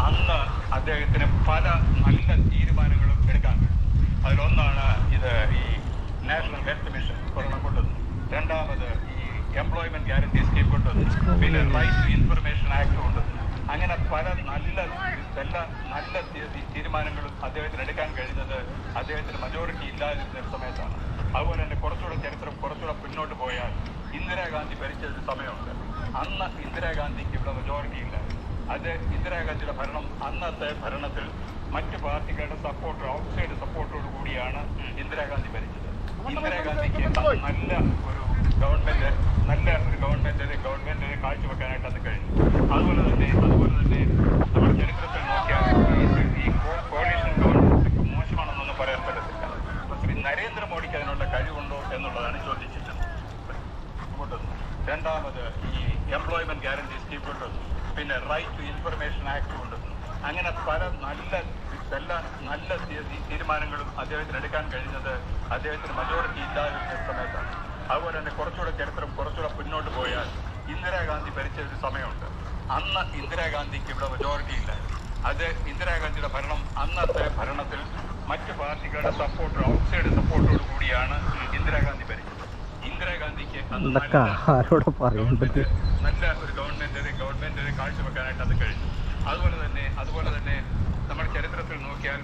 അന്ന് അദ്ദേഹത്തിന് പല നല്ല തീരുമാനങ്ങളും എടുക്കാൻ കഴിയും. അതിലൊന്നാണ് ഇത് ഈ നാഷണൽ ഹെൽത്ത് മിഷൻ കൊണ്ടുവന്നത്. രണ്ടാമത് ഈ എംപ്ലോയ്മെന്റ് ഗ്യാരണ്ടി സ്കീം കൊണ്ടുവന്നു. പിന്നെ റൈറ്റ് ടു ഇൻഫർമേഷൻ ആക്ട് കൊണ്ടുവന്നു. അങ്ങനെ പല നല്ല തീരുമാനങ്ങളും അദ്ദേഹത്തിന് എടുക്കാൻ കഴിഞ്ഞത് അദ്ദേഹത്തിന് മജോറിറ്റി ഇല്ലാതിരുന്ന ഒരു സമയത്താണ്. അതുപോലെ തന്നെ കുറച്ചുകൂടെ ചരിത്രം കുറച്ചുകൂടെ പിന്നോട്ട് പോയാൽ ഇന്ദിരാഗാന്ധി ഭരിച്ച ഒരു സമയമുണ്ട്. അന്ന് ഇന്ദിരാഗാന്ധിക്ക് ഇവിടെ മജോറിറ്റി ഇല്ല. അത് ഇന്ദിരാഗാന്ധിയുടെ ഭരണം, അന്നത്തെ ഭരണത്തിൽ മറ്റ് പാർട്ടികളുടെ സപ്പോർട്ട്, ഔട്ട്സൈഡ് സപ്പോർട്ടോട് കൂടിയാണ് ഇന്ദിരാഗാന്ധി ഭരിച്ചത്. ഇന്ദിരാഗാന്ധിക്ക് നല്ല ഒരു ഗവൺമെന്റിനെ കാഴ്ചവെക്കാനായിട്ട് അത് കഴിഞ്ഞു. അതുപോലെ തന്നെ നമ്മുടെ ചരിത്രത്തിൽ നോക്കിയാൽ ഈ കോalition ഗവൺമെന്റ് മോശമാണെന്നൊന്നും പറയാൻ പറ്റത്തില്ല. ശ്രീ നരേന്ദ്രമോദിക്ക് അതിനുള്ള കഴിവുണ്ടോ എന്നുള്ളതാണ് ചോദിച്ചിട്ടുള്ളത്. രണ്ടാമത് ഈ എംപ്ലോയ്മെന്റ് ഗ്യാരണ്ടി സ്കീം കൊണ്ടുവന്നു. പിന്നെ റൈറ്റ് ടു ഇൻഫർമേഷൻ ആക്ട് കൊണ്ടുവന്നു. അങ്ങനെ പല നല്ല തീരുമാനങ്ങളും അദ്ദേഹത്തിന് എടുക്കാൻ കഴിഞ്ഞത് അദ്ദേഹത്തിന് മജോറിറ്റി ഇല്ലാതിരുന്ന സമയത്താണ്. അതുപോലെ തന്നെ കുറച്ചുകൂടെ ചരിത്രം കുറച്ചുകൂടെ പിന്നോട്ട് പോയാൽ ഇന്ദിരാഗാന്ധി ഭരിച്ച ഒരു സമയമുണ്ട്. അന്ന് ഇന്ദിരാഗാന്ധിക്ക് ഇവിടെ മജോറിറ്റി ഇല്ല. അത് ഇന്ദിരാഗാന്ധിയുടെ ഭരണം, അന്നത്തെ ഭരണത്തിൽ മറ്റ് പാർട്ടികളുടെ സപ്പോർട്ട്, ഔട്ട്സൈഡ് സപ്പോർട്ടോട് കൂടിയാണ് ഇന്ദിരാഗാന്ധി ഭരിച്ചത്. ഇന്ദിരാഗാന്ധിക്ക് നല്ല ഒരു ഗവൺമെന്റിനെ കാഴ്ചവെക്കാനായിട്ട് അത് കഴിഞ്ഞു. അതുപോലെ തന്നെ നമ്മുടെ ചരിത്രത്തിൽ നോക്കിയാൽ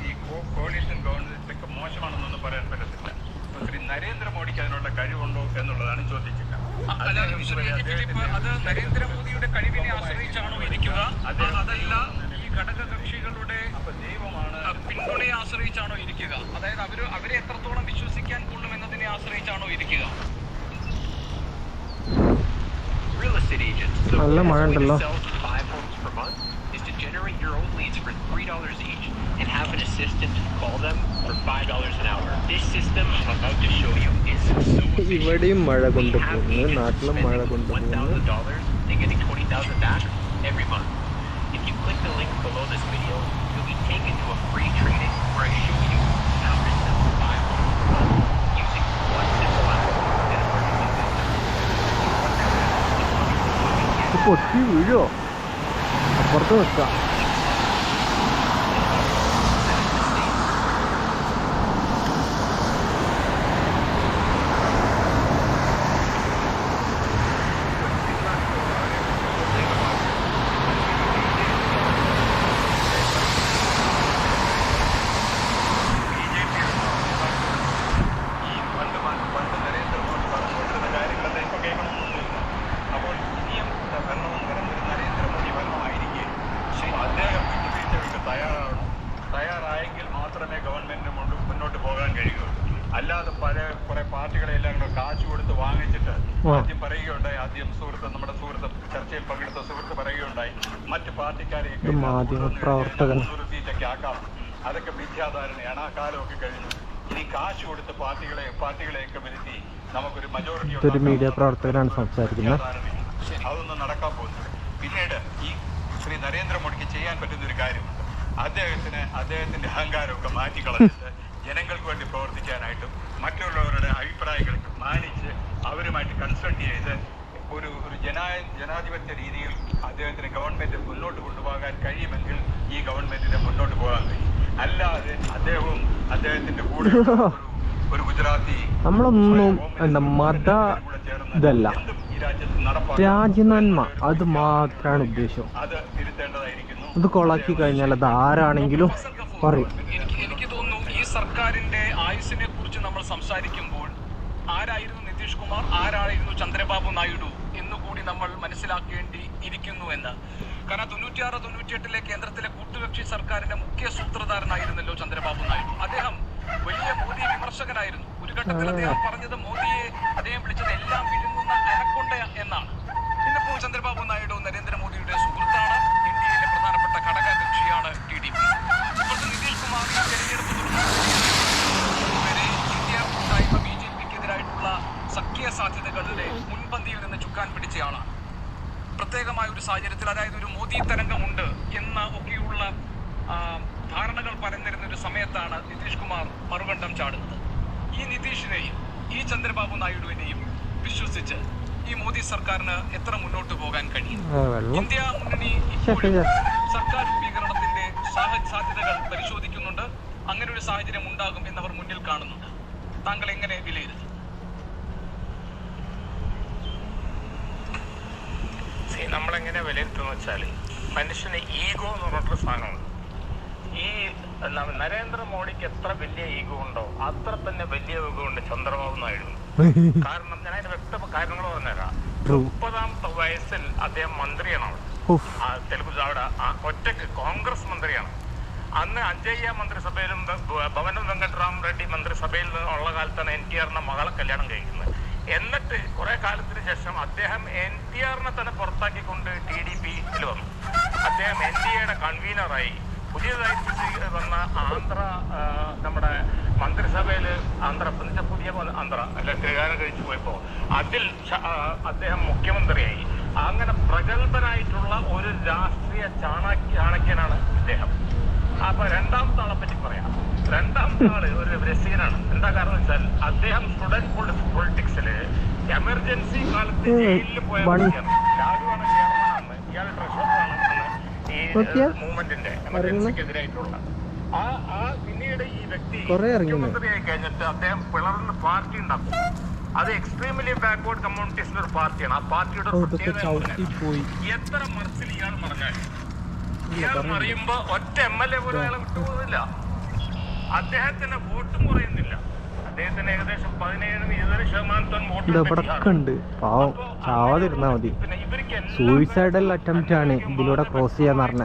ഈ കോalition ഗവൺമെന്റ് മോശമാണെന്നൊന്നും പറയാൻ പറ്റത്തില്ല. ശ്രീ നരേന്ദ്രമോദിക്ക് അതിനുള്ള കഴിവുണ്ടോ എന്നുള്ളതാണ് ചോദിച്ചില്ല. അത് നരേന്ദ്രമോദിയുടെ കഴിവിനെ ആശ്രയിച്ചാണോ ഇരിക്കുക, അതല്ല ഈ ഘടകകക്ഷികളുടെ പിന്തുണയെ ആശ്രയിച്ചാണോ ഇരിക്കുക? അതായത് അവരെ എത്രത്തോളം വിശ്വസിക്കാൻ കൊള്ളുമെന്നതിനെ ആശ്രയിച്ചാണോ ഇരിക്കുക? നല്ല മഴ ഉണ്ടല്ലോ. Generate your own leads for $3 each and have an assistant call them for $5 an hour. This system I'm about to show you is so efficient. ഇവിടെയും മഴ കൊണ്ടുപോകുന്നു, നാട്ടിലും മഴ കൊണ്ടുപോകുന്നു. $1,000 and getting $20,000 back every month. If you click the link below this video, you'll be taken to a free training where I show you how to sell 5 homes per month using one simple app and a marketing system. പൊട്ടി വീഴോ? അപ്പുറത്ത് വെക്കാം. തയ്യാറായെങ്കിൽ മാത്രമേ ഗവൺമെന്റിന് മുന്നോട്ട് പോകാൻ കഴിയുള്ളൂ. അല്ലാതെ കുറെ പാർട്ടികളെല്ലാം കൂടെ കാശ് കൊടുത്ത് വാങ്ങിച്ചിട്ട് ആദ്യം നമ്മുടെ സുഹൃത്ത് ചർച്ചയിൽ പങ്കെടുത്ത സുഹൃത്ത് പറയുകയുണ്ടായി, മറ്റ് പാർട്ടിക്കാരെയൊക്കെ സീറ്റൊക്കെ ആക്കാം. അതൊക്കെ മിഥ്യാധാരണയാണ്. ആ കാലമൊക്കെ കഴിഞ്ഞു. ഇനി കാശ് കൊടുത്ത് പാർട്ടികളെയൊക്കെ വരുത്തി നമുക്കൊരു മജോറിറ്റി മീഡിയ പ്രവർത്തകരാണ് സംസാരിക്കുന്നത്. അതൊന്നും നടക്കാൻ പോകുന്നത്. പിന്നീട് ഈ ശ്രീ നരേന്ദ്രമോദിക്ക് ചെയ്യാൻ പറ്റുന്ന ഒരു കാര്യമുണ്ട്. അദ്ദേഹത്തിന്റെ അഹങ്കാരമൊക്കെ മാറ്റിക്കളഞ്ഞിട്ട് ജനങ്ങൾക്ക് വേണ്ടി പ്രവർത്തിക്കാനായിട്ടും മറ്റുള്ളവരുടെ അഭിപ്രായങ്ങൾ മാനിച്ച് അവരുമായിട്ട് കൺസൾട്ട് ചെയ്ത് ഒരു ജനാധിപത്യ രീതിയിൽ അദ്ദേഹത്തിന് ഗവൺമെന്റ് മുന്നോട്ട് കൊണ്ടുപോകാൻ കഴിയുമെങ്കിൽ ഈ ഗവൺമെന്റിനെ മുന്നോട്ട് പോകാൻ കഴിയും. അല്ലാതെ അദ്ദേഹത്തിന്റെ കൂടെ ഒരു ഗുജറാത്തി നമ്മളൊന്നും മത ഇതല്ല, രാജ്യനന്മ അത് മാത്രമാണ് ഉദ്ദേശം. അത് തിരുത്തേണ്ടതായിരിക്കുന്നു. ഇത് കൊളാക്കി കഴിഞ്ഞാൽ അത് ആരാണെങ്കിലും പറയും. എനിക്ക് തോന്നുന്നു ഈ സർക്കാരിന്റെ ആയുസിനെ കുറിച്ച് നമ്മൾ സംസാരിക്കുമ്പോൾ ആരായിരുന്നു നിതീഷ് കുമാർ, ആരായിരുന്നു ചന്ദ്രബാബു നായിഡു എന്നുകൂടി നമ്മൾ മനസ്സിലാക്കേണ്ടി ഇരിക്കുന്നു എന്ന്. കാരണം 96-98 കേന്ദ്രത്തിലെ കൂട്ടുകക്ഷി സർക്കാരിന്റെ മുഖ്യ സൂത്രധാരനായിരുന്നല്ലോ ചന്ദ്രബാബു നായിഡു. അദ്ദേഹം വലിയ മോദി വിമർശകനായിരുന്നു. ഒരു ഘട്ടത്തിൽ അദ്ദേഹം പറഞ്ഞത് മോദിയെ അദ്ദേഹം വിളിച്ചത് എല്ലാം വിഴുങ്ങുന്ന അനക്കൊണ്ട എന്നാണ്. ഇന്നിപ്പോൾ ചന്ദ്രബാബു നായിഡു നരേന്ദ്രമോദിയുടെ സുഹൃത്താണ്. ഇന്ത്യയിലെ പ്രധാനപ്പെട്ട ഘടക കക്ഷിയാണ് TDP. ഇപ്പോഴത്തെ നിതീഷ് കുമാർ ഈ തെരഞ്ഞെടുപ്പ് വരെ ഇന്ത്യ കൂട്ടായ്മ BJPക്കെതിരായിട്ടുള്ള സഖ്യ സാധ്യതകളുടെ മുൻപന്തിയിൽ നിന്ന് ചുക്കാൻ പിടിച്ചയാളാണ്. പ്രത്യേകമായ ഒരു സാഹചര്യത്തിൽ, അതായത് ഒരു മോദി തരംഗമുണ്ട് എന്ന ഒക്കെയുള്ള ധാരണകൾ പരന്നിരുന്ന ഒരു സമയത്താണ് നിതീഷ് കുമാർ മറുകണ്ഠം ചാടുന്നത്. ഈ നിതീഷിനെയും ഈ ചന്ദ്രബാബു നായിഡുവിനെയും വിശ്വസിച്ച് ഈ മോദി സർക്കാരിന് എത്ര മുന്നോട്ട് പോകാൻ കഴിയും? ഇന്ത്യ മുന്നണി സർക്കാർ രൂപീകരണത്തിന്റെ സാധ്യതകൾ പരിശോധിക്കുന്നുണ്ട്. അങ്ങനെ ഒരു സാഹചര്യം ഉണ്ടാകും എന്നവർ മുന്നിൽ കാണുന്നുണ്ട്. താങ്കൾ എങ്ങനെ വിലയിരുത്തും? നമ്മളെങ്ങനെ വിലയിരുത്തുന്ന വെച്ചാൽ മനുഷ്യന് ഈഗോ എന്ന് പറഞ്ഞിട്ടൊരു സാധനമുണ്ട്. ഈ നരേന്ദ്രമോദിക്ക് എത്ര വലിയ ഈഗോ ഉണ്ടോ അത്ര തന്നെ വലിയ ഈഗോ ഉണ്ട് ചന്ദ്രബാബു നായിഡു. കാരണം ഞാൻ അതിന്റെ വ്യക്തമായ കാരണങ്ങൾ പറഞ്ഞുതരാം. 30ാമത്തെ വയസ്സിൽ അദ്ദേഹം മന്ത്രിയാണ് അവിടെ തെലുഗു അവിടെ ഒറ്റക്ക് കോൺഗ്രസ് മന്ത്രിയാണ്. അന്ന് അജയ്യ മന്ത്രിസഭയിലും ഭവനം വെങ്കട്ടറാം റെഡ്ഡി മന്ത്രിസഭയിൽ ഉള്ള കാലത്താണ് NTRന്റെ മകളെ കല്യാണം കഴിക്കുന്നത്. എന്നിട്ട് കുറെ കാലത്തിന് ശേഷം അദ്ദേഹം NTRനെ തന്നെ പുറത്താക്കിക്കൊണ്ട് TDPയിൽ വന്നു. അദ്ദേഹം NDAയുടെ കൺവീനറായി. പുതിയതായിട്ട് വന്ന ആന്ധ്ര നമ്മുടെ മന്ത്രിസഭയിൽ പുതിയ ആന്ധ്ര കല്യാണം കഴിച്ചു പോയപ്പോ അതിൽ അദ്ദേഹം മുഖ്യമന്ത്രിയായി. അങ്ങനെ പ്രഗത്ഭനായിട്ടുള്ള ഒരു രാഷ്ട്രീയ ചാണക്യനാണ് ഇദ്ദേഹം. അപ്പൊ രണ്ടാമത്തെ ആളെ പറ്റി പറയാം. രണ്ടാമത്തെ ആള് ഒരു രസികനാണ്. എന്താ കാരണം വെച്ചാൽ അദ്ദേഹം സ്റ്റുഡന്റ് പൊളിറ്റിക്സില് എമർജൻസി കാലത്ത് ജയിലിൽ പോയ വ്യക്തിയാണ്. ലാലുവാണ് ചെയർമാനാണ്, ഇയാൾ ട്രഷററാണ് ഈ മൂവ്മെന്റിന്റെ എമർജൻസിക്കെതിരായിട്ടുള്ള. പിന്നീട് ഈ വ്യക്തി മുഖ്യമന്ത്രിയായി കഴിഞ്ഞിട്ട് അദ്ദേഹം പിളർന്ന് പാർട്ടി ഉണ്ടാക്കും. അത് എക്സ്ട്രീംലി ബാക്ക്വേർഡ് കമ്മ്യൂണിറ്റീസിന്റെ ഒരു പാർട്ടിയാണ്. ആ പാർട്ടിയുടെ എത്ര മറിച്ചിൽ ഇയാൾ പറഞ്ഞാൽ ഇയാൾ മറിയുമ്പോ ഒറ്റ MLA പോലും അയാളെ വിട്ടുപോകുന്നില്ല. അദ്ദേഹത്തിന് വോട്ടും കുറയുന്നില്ല. അദ്ദേഹത്തിന് ഏകദേശം 17-20% വോട്ട്. ചാവാതിരുന്നാ മതി. സൂയിസൈഡൽ അറ്റംപ്റ്റ് ആണ് ഇതിലൂടെ ക്രോസ് ചെയ്യാന്ന് പറഞ്ഞ.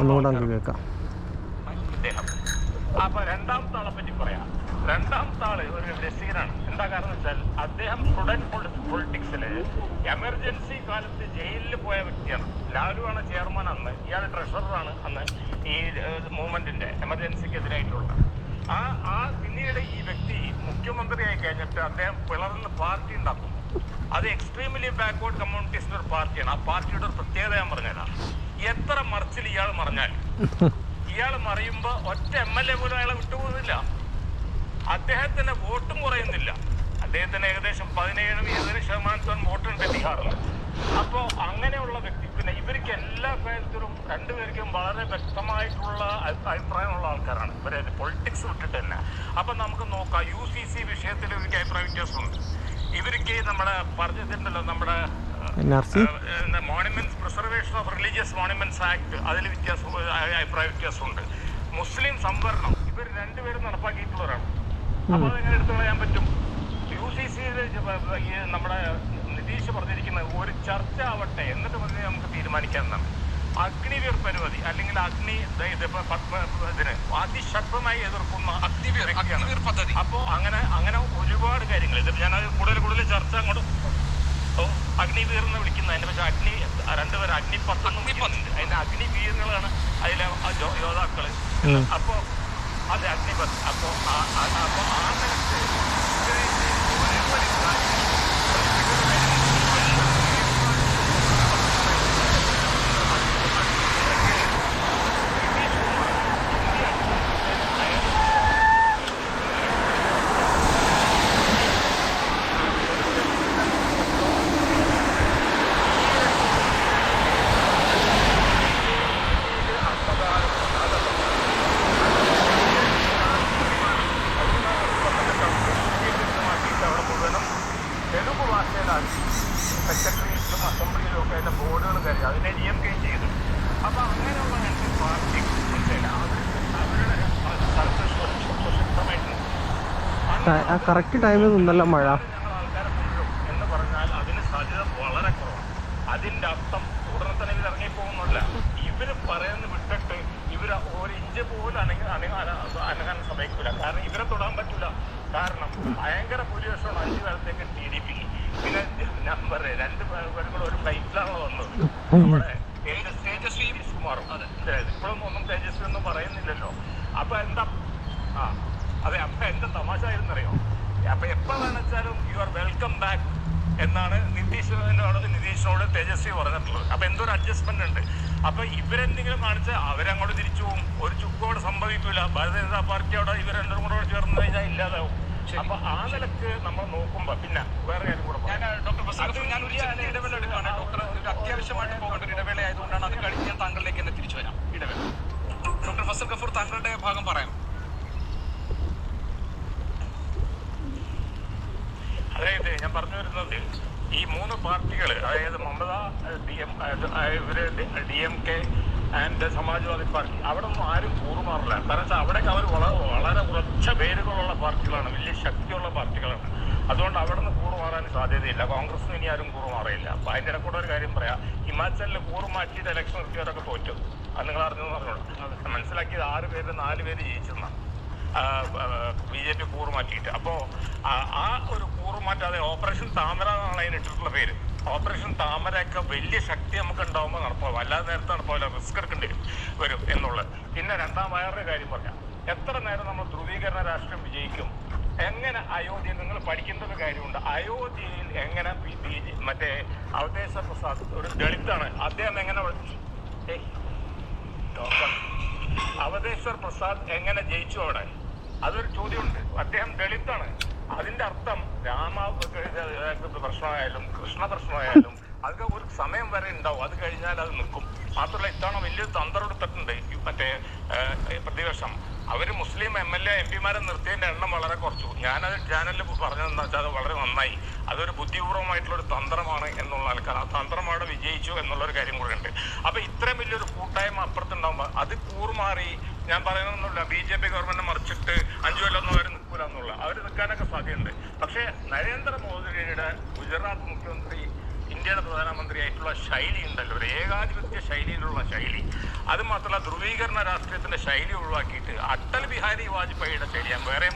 ഒന്നുകൂടെ നമുക്ക് കേൾക്കാം. അപ്പൊ രണ്ടാമത്തെ ആളെ പറ്റി പറയാം. രണ്ടാമത്തെ ആള് ഒരു രസികനാണ്. എന്താ കാരണം വെച്ചാൽ അദ്ദേഹം സ്റ്റുഡന്റ് പൊളിറ്റിക്സില് എമർജൻസി കാലത്ത് ജയിലിൽ പോയ വ്യക്തിയാണ്. ലാലുവാണ് ചെയർമാൻ അന്ന്, ഇയാൾ ട്രഷററാണ് അന്ന് ഈ മൂവ്മെന്റിന്റെ എമർജൻസിക്കെതിരായിട്ടുള്ള. പിന്നീട് ഈ വ്യക്തി മുഖ്യമന്ത്രിയായി കഴിഞ്ഞിട്ട് അദ്ദേഹം പിളർന്ന് പാർട്ടി ഉണ്ടാക്കും. അത് എക്സ്ട്രീംലി ബാക്ക്വേർഡ് കമ്മ്യൂണിറ്റീസിന്റെ ഒരു പാർട്ടിയാണ്. ആ പാർട്ടിയുടെ ഒരു പ്രത്യേകത ഞാൻ പറഞ്ഞുതരാം. എത്ര മറിച്ചിൽ ഇയാൾ മറിഞ്ഞാൽ ഇയാൾ മറിയുമ്പോ ഒറ്റ MLA പോലും അയാളെ വിട്ടുപോകുന്നില്ല. അദ്ദേഹത്തിന് വോട്ടും കുറയുന്നില്ല. അദ്ദേഹത്തിന് ഏകദേശം 17-20% വോട്ടുണ്ട് ബീഹാറിൽ. അപ്പോ അങ്ങനെയുള്ള വ്യക്തി പിന്നെ ഇവർക്ക് എല്ലാ കാര്യത്തിലും രണ്ടുപേർക്കും വളരെ വ്യക്തമായിട്ടുള്ള അഭിപ്രായമുള്ള ആൾക്കാരാണ്. ഇവരെ പൊളിറ്റിക്സ് വിട്ടിട്ട് തന്നെ. അപ്പൊ നമുക്ക് നോക്കാം, UCC വിഷയത്തിൽ ഇവർക്ക് അഭിപ്രായ വ്യത്യാസമുണ്ട്. ഇവർക്ക് നമ്മുടെ പറഞ്ഞിട്ടുണ്ടല്ലോ, നമ്മുടെ monuments preservation of religious monuments act, അതിൽ അഭിപ്രായ വ്യത്യാസമുണ്ട്. മുസ്ലിം സംവരണം ഇവർ രണ്ടുപേരും നടപ്പാക്കിയിട്ടുള്ളവരാണ്. അപ്പൊ അതെങ്ങനെ എടുത്തു കളയാൻ പറ്റും? UCC നമ്മുടെ നിതീഷ് പറഞ്ഞിരിക്കുന്നത് ഒരു ചർച്ച ആവട്ടെ, എന്നിട്ട് മതി നമുക്ക് തീരുമാനിക്കാമെന്നാണ്. അഗ്നിവീർ പരുവതി അല്ലെങ്കിൽ ഇതിന് അതിശക്തമായി എതിർക്കുന്ന അഗ്നിവീർ പദ്ധതി. അപ്പോ അങ്ങനെ ഒരുപാട് കാര്യങ്ങൾ ഇത് ഞാൻ കൂടുതൽ ചർച്ച അങ്ങോട്ട് അഗ്നിവീർ എന്ന് വിളിക്കുന്നത്. അതിന്റെ പക്ഷേ രണ്ടുപേരും അഗ്നിപത്ത് അതിന്റെ അഗ്നിവീറുകളാണ് അതിലെ യോദ്ധാക്കള്. അപ്പോ അതെ അഗ്നിപത്ത്. അപ്പോ ആ നിലക്ക് സെക്രട്ടറിയിലും അസംബ്ലിയിലും ഒക്കെ അതിന്റെ ബോർഡുകൾ കഴിഞ്ഞു അതിനെ നിയമിക്കുകയും ചെയ്തു. അപ്പൊ അങ്ങനെയുള്ള പാർട്ടി കറക്റ്റ് ടൈമിൽ നിന്നല്ലോ മഴ എന്ന് പറഞ്ഞാൽ അതിന് സാധ്യത വളരെ കുറവാണ്. അതിന്റെ അർത്ഥം ഉടനെ തന്നെ ഇവർ ഇറങ്ങിപ്പോകുന്നില്ല. ഇവര് പറയുന്ന വിട്ടിട്ട് ഇവര് ഒരു ഇഞ്ച് പോലും അനങ്ങാൻ സമ്മതിക്കില്ല. കാരണം ഇവരെ തൊടാൻ പറ്റില്ല. കാരണം ഭയങ്കര ഭൂരിപക്ഷമാണ് 5 കാലത്തേക്ക് TDP. പിന്നെ നമ്പർ 2 പേരും കൂടെ ഒരു ഫ്ലൈറ്റിലാണ് വന്നത്. നമ്മുടെ തേജസ്വി കുമാറും ഇപ്പോഴും ഒന്നും തേജസ്വി ഒന്നും പറയുന്നില്ലല്ലോ. അപ്പൊ എന്താ അതെ അപ്പൊ എന്താ തമാശ ആയിരുന്നറിയോ? അപ്പൊ എപ്പോഴാണെന്ന് വെച്ചാലും യു ആർ വെൽക്കം ബാക്ക് എന്നാണ് നിതീഷിനോട് തേജസ്വി പറഞ്ഞിട്ടുള്ളത്. അപ്പൊ എന്തൊരു അഡ്ജസ്റ്റ്മെന്റ് ഉണ്ട്. അപ്പൊ ഇവരെന്തെങ്കിലും കാണിച്ചാൽ അവരങ്ങോട്ട് തിരിച്ചു പോകും. ഒരു ചുക്കോട് സംഭവിക്കില്ല. ഭാരതീയ ജനതാ പാർട്ടി അവിടെ ഇവർ രണ്ടും കൂടെ ചേർന്ന് കഴിഞ്ഞാൽ ഇല്ലാതാവും. അപ്പൊ ആ നിലക്ക് നമ്മൾ നോക്കുമ്പോ പിന്നെ വേറെ കാര്യം കൂടെ അത്യാവശ്യമായിട്ട് പോകേണ്ട ഒരു ഇടവേള ആയതുകൊണ്ടാണ്. അത് കഴിഞ്ഞ് ഞാൻ താങ്കളിലേക്ക് തന്നെ തിരിച്ചു വരാം. ഇടവേള. ഡോക്ടർ ഫസൽ ഗഫൂർ, താങ്കളുടെ ഭാഗം പറയാം. അതായത് ഞാൻ പറഞ്ഞു വരുന്നത് ഈ 3 പാർട്ടികൾ, അതായത് Mamata, DMK and Samajwadi party, അവിടെ ഒന്നും ആരും കൂറുമാറില്ല. കാരണം വെച്ചാൽ അവിടേക്ക് അവർ വളരെ ഉറച്ച പേരുകളുള്ള പാർട്ടികളാണ്, വലിയ ശക്തിയുള്ള പാർട്ടികളാണ്. അതുകൊണ്ട് അവിടെ നിന്ന് കൂറുമാറാൻ സാധ്യതയില്ല. കോൺഗ്രസിന് ഇനി ആരും കൂറുമാറിയില്ല. അപ്പോൾ അതിൻ്റെ ഇടക്കൂടെ ഒരു കാര്യം പറയാം, ഹിമാചലിൽ കൂറുമാറ്റിയിട്ട് ഇലക്ഷൻ നിർത്തിയവരൊക്കെ തോറ്റത് അത് നിങ്ങൾ അറിഞ്ഞെന്ന് പറഞ്ഞോളൂ. മനസ്സിലാക്കിയത് 6 പേര് 4 പേര് ജയിച്ചെന്നാണ് BJP കൂറുമാറ്റിയിട്ട്. അപ്പോൾ ആ ഒരു കൂറുമാറ്റാതെ ഓപ്പറേഷൻ താമര എന്നാണ് അതിനിട്ടിട്ടുള്ള പേര്. ഓപ്പറേഷൻ താമരയൊക്കെ വലിയ ശക്തി നമുക്ക് ഉണ്ടാവുമ്പോൾ നടപ്പാവും, അല്ലാതെ നേരത്തെ നടപ്പാവില്ല, റിസ്ക് എടുക്കേണ്ടി വരും എന്നുള്ളത്. പിന്നെ വേറൊരു കാര്യം പറയാം, എത്ര നേരം നമ്മൾ ധ്രുവീകരണ രാഷ്ട്രീയം വിജയിക്കും? എങ്ങനെ അയോധ്യയിൽ നിങ്ങൾ പഠിക്കേണ്ട ഒരു കാര്യമുണ്ട്. അയോധ്യയിൽ എങ്ങനെ മറ്റേ അവധേശ്വർ പ്രസാദ് ഒരു ദളിതാണ്, അദ്ദേഹം എങ്ങനെ അവധേശ്വർ പ്രസാദ് എങ്ങനെ ജയിച്ചു അവിടെ? അതൊരു ചോദ്യമുണ്ട്. അദ്ദേഹം ദളിതാണ്. അതിന്റെ അർത്ഥം പ്രശ്നമായാലും കൃഷ്ണ പ്രശ്നമായാലും അതൊക്കെ ഒരു സമയം വരെ ഉണ്ടാവും, അത് കഴിഞ്ഞാൽ അത് നിൽക്കും. മാത്രമല്ല ഇത്തവണ വലിയൊരു തന്ത്രം എടുത്തിട്ടുണ്ട് മറ്റേ പ്രതിപക്ഷം. അവർ മുസ്ലിം MLA MP മാരെ നിർത്തിയതിന്റെ എണ്ണം വളരെ കുറച്ചു. ഞാനത് ചാനലിൽ പറഞ്ഞതെന്ന് വെച്ചാൽ അത് വളരെ നന്നായി. അതൊരു ബുദ്ധിപൂർവ്വമായിട്ടുള്ളൊരു തന്ത്രമാണ് എന്നുള്ള ആൾക്കാർ, ആ തന്ത്രം അവിടെ വിജയിച്ചു എന്നുള്ളൊരു കാര്യം കൂടെ ഉണ്ട്. അപ്പൊ ഇത്രയും വലിയൊരു കൂട്ടായ്മ അപ്പുറത്തുണ്ടാകുമ്പോൾ അത് കൂറുമാറി, ഞാൻ പറയുന്നൊന്നുമില്ല BJP ഗവൺമെന്റ് മറിച്ചിട്ട് 5 കൊല്ലമൊന്നും അവർ നിൽക്കൂല എന്നുള്ള, അവർ നിൽക്കാനൊക്കെ സാധ്യതയുണ്ട്. പക്ഷേ നരേന്ദ്രമോദിയുടെ ഗുജറാത്ത് മുഖ്യമന്ത്രി, ഇന്ത്യയുടെ പ്രധാനമന്ത്രിയായിട്ടുള്ള ശൈലി ഉണ്ടല്ലോ, ഒരു ഏകാധിപത്യ ശൈലിയിലുള്ള ശൈലി, അത് മാത്രമല്ല ധ്രുവീകരണ രാഷ്ട്രീയത്തിന്റെ ശൈലി ഒഴിവാക്കിയിട്ട് അടൽ ബിഹാരി വാജ്പേയിയുടെ ശൈലി, ഞാൻ വേറെ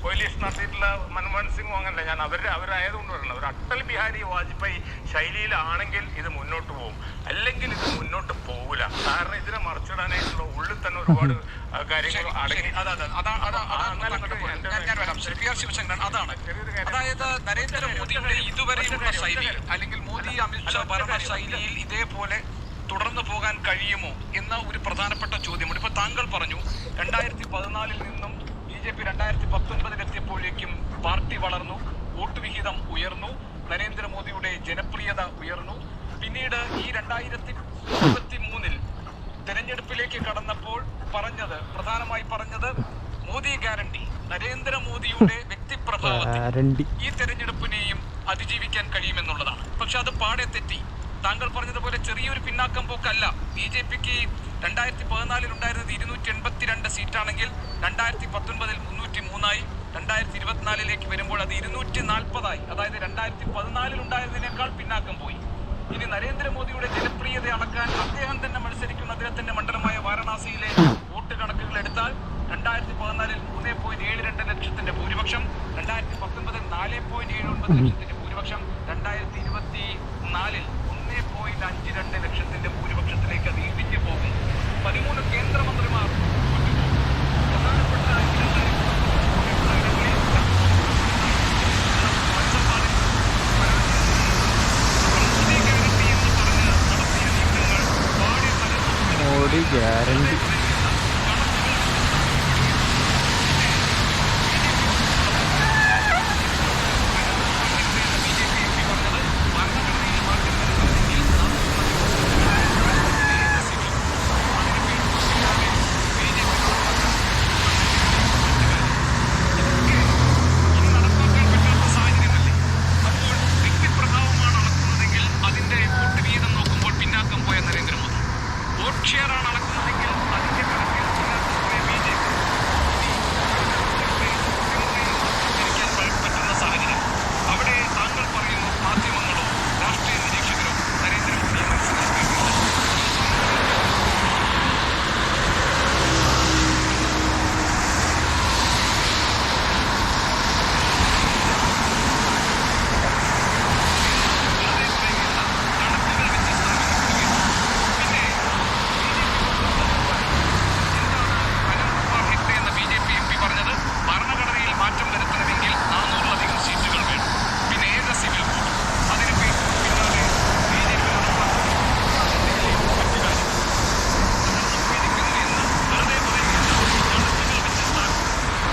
കോയിലേഷൻ നടത്തിയിട്ടുള്ള മൻമോഹൻ സിംഗും അങ്ങനല്ല, ഞാൻ അവരായതുകൊണ്ട് പറയുന്നത്, ഒരു അടൽ ബിഹാരി വാജ്പേയി ശൈലിയിലാണെങ്കിൽ ഇത് മുന്നോട്ട് പോകും, അല്ലെങ്കിൽ ഇത് മുന്നോട്ട് പോകില്ല. കാരണം ഇതിനെ മറിച്ചിടാനായിട്ടുള്ള ഉള്ളിൽ തന്നെ ഒരുപാട് കാര്യങ്ങൾ അടങ്ങി. അതായത് നരേന്ദ്രമോദിയുടെ ഇതുവരെയുള്ള ശൈലി, അല്ലെങ്കിൽ മോദി അമിത്ഷാ ഭരണ ശൈലിയിൽ ഇതേപോലെ തുടർന്നു പോകാൻ കഴിയുമോ എന്ന ഒരു പ്രധാനപ്പെട്ട ചോദ്യമുണ്ട്. ഇപ്പൊ താങ്കൾ പറഞ്ഞു 2014 നിന്നും BJP 2019 എത്തിയപ്പോഴേക്കും പാർട്ടി വളർന്നു, വോട്ട് വിഹിതം ഉയർന്നു, നരേന്ദ്രമോദിയുടെ ജനപ്രിയത ഉയർന്നു. പിന്നീട് ഈ 2023 തെരഞ്ഞെടുപ്പിലേക്ക് കടന്നപ്പോൾ പ്രധാനമായി പറഞ്ഞത് മോദി ഗ്യാരണ്ടി, നരേന്ദ്രമോദിയുടെ വ്യക്തിപ്രഭാവത്തിൽ ഈ തെരഞ്ഞെടുപ്പിനെയും അതിജീവിക്കാൻ കഴിയുമെന്നുള്ളതാണ്. പക്ഷെ അത് പാടെ തെറ്റി. താങ്കൾ പറഞ്ഞതുപോലെ ചെറിയൊരു പിന്നാക്കം പോക്കല്ല. BJPക്ക് 2014 ഉണ്ടായിരുന്നത് 282 സീറ്റാണെങ്കിൽ 2019 303 2024 വരുമ്പോൾ അത് 240 അതായത് 2014 ഉണ്ടായിരുന്നതിനേക്കാൾ പിന്നാക്കം പോയി. ഇനി നരേന്ദ്രമോദിയുടെ ജനപ്രിയത അളക്കാൻ അദ്ദേഹം തന്നെ മത്സരിക്കുന്ന അദ്ദേഹത്തിന്റെ മണ്ഡലമായ വാരണാസിയിലെ വോട്ട് കണക്കുകൾ എടുത്താൽ 2014 3.72 ലക്ഷത്തിന്റെ ഭൂരിപക്ഷം, 2019 4.79 ലക്ഷത്തിന്റെ ഭൂരിപക്ഷം, 2024 1.52 ലക്ഷത്തിന്റെ ഭൂരിപക്ഷത്തിലേക്ക് അത് ഇടിഞ്ഞു പോകും. 13 കേന്ദ്രമന്ത്രിമാർ പ്രധാനപ്പെട്ട മോദി ഗ്യാരണ്ടി.